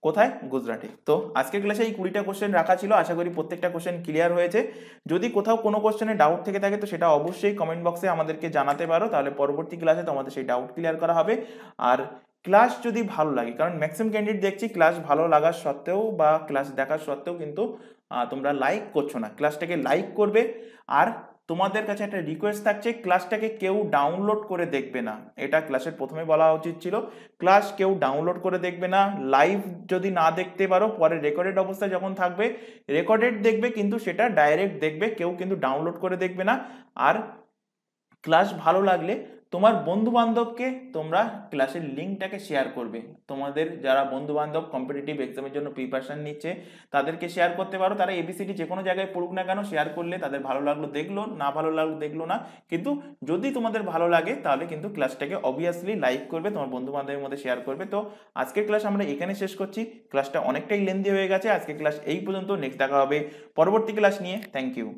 কোথায়? গুজরাটে। তো আজকের ক্লাসে এই 20টা কোশ্চেন রাখা ছিল, আশা করি প্রত্যেকটা কোশ্চেন ক্লিয়ার হয়েছে। যদি কোথাও কোনো কোশ্চেনে ডাউট থেকে থাকে তো সেটা অবশ্যই কমেন্ট বক্সে আমাদেরকে জানাতে পারো, তাহলে পরবর্তী ক্লাসে তোমাদের সেই ডাউট ক্লিয়ার করা হবে। আর ক্লাস যদি ভালো লাগে, কারণ ম্যাক্সিমাম ক্যান্ডিডেট দেখছি ক্লাস ভালো লাগার সত্ত্বেও বা ক্লাস দেখার সত্ত্বেও কিন্তু তোমরা লাইক করছো না, ক্লাসটাকে লাইক করবে। আর তোমাদের কাছে একটা রিকোয়েস্ট থাকছে, ক্লাসটাকে কেউ ডাউনলোড করে দেখবে না, এটা ক্লাসের প্রথমে বলা উচিত ছিল। ক্লাস কেউ ডাউনলোড করে দেখবে না, লাইভ যদি না দেখতে পারো পরে রেকর্ডেড অবস্থায় যখন থাকবে রেকর্ডেড দেখবে, কিন্তু সেটা ডাইরেক্ট দেখবে, কেউ কিন্তু ডাউনলোড করে দেখবে না। আর ক্লাস ভালো লাগলে তোমার বন্ধু বান্ধবকে তোমরা ক্লাসের লিঙ্কটাকে শেয়ার করবে। তোমাদের যারা বন্ধু বান্ধব কম্পিটিটিভ এক্সামের জন্য প্রিপারেশন নিচ্ছে তাদেরকে শেয়ার করতে পারো। তারা এবিসিডি যে কোনো জায়গায় পড়ুক না কেন, শেয়ার করলে তাদের ভালো লাগলো দেখলো, না ভালো লাগলো দেখলো না, কিন্তু যদি তোমাদের ভালো লাগে তাহলে কিন্তু ক্লাসটাকে অবভিয়াসলি লাইক করবে, তোমার বন্ধু বান্ধবের মধ্যে শেয়ার করবে। তো আজকের ক্লাস আমরা এখানে শেষ করছি, ক্লাসটা অনেকটাই লেন্দি হয়ে গেছে। আজকের ক্লাস এই পর্যন্ত, নেক্সট দেখা হবে পরবর্তী ক্লাস নিয়ে। Thank you.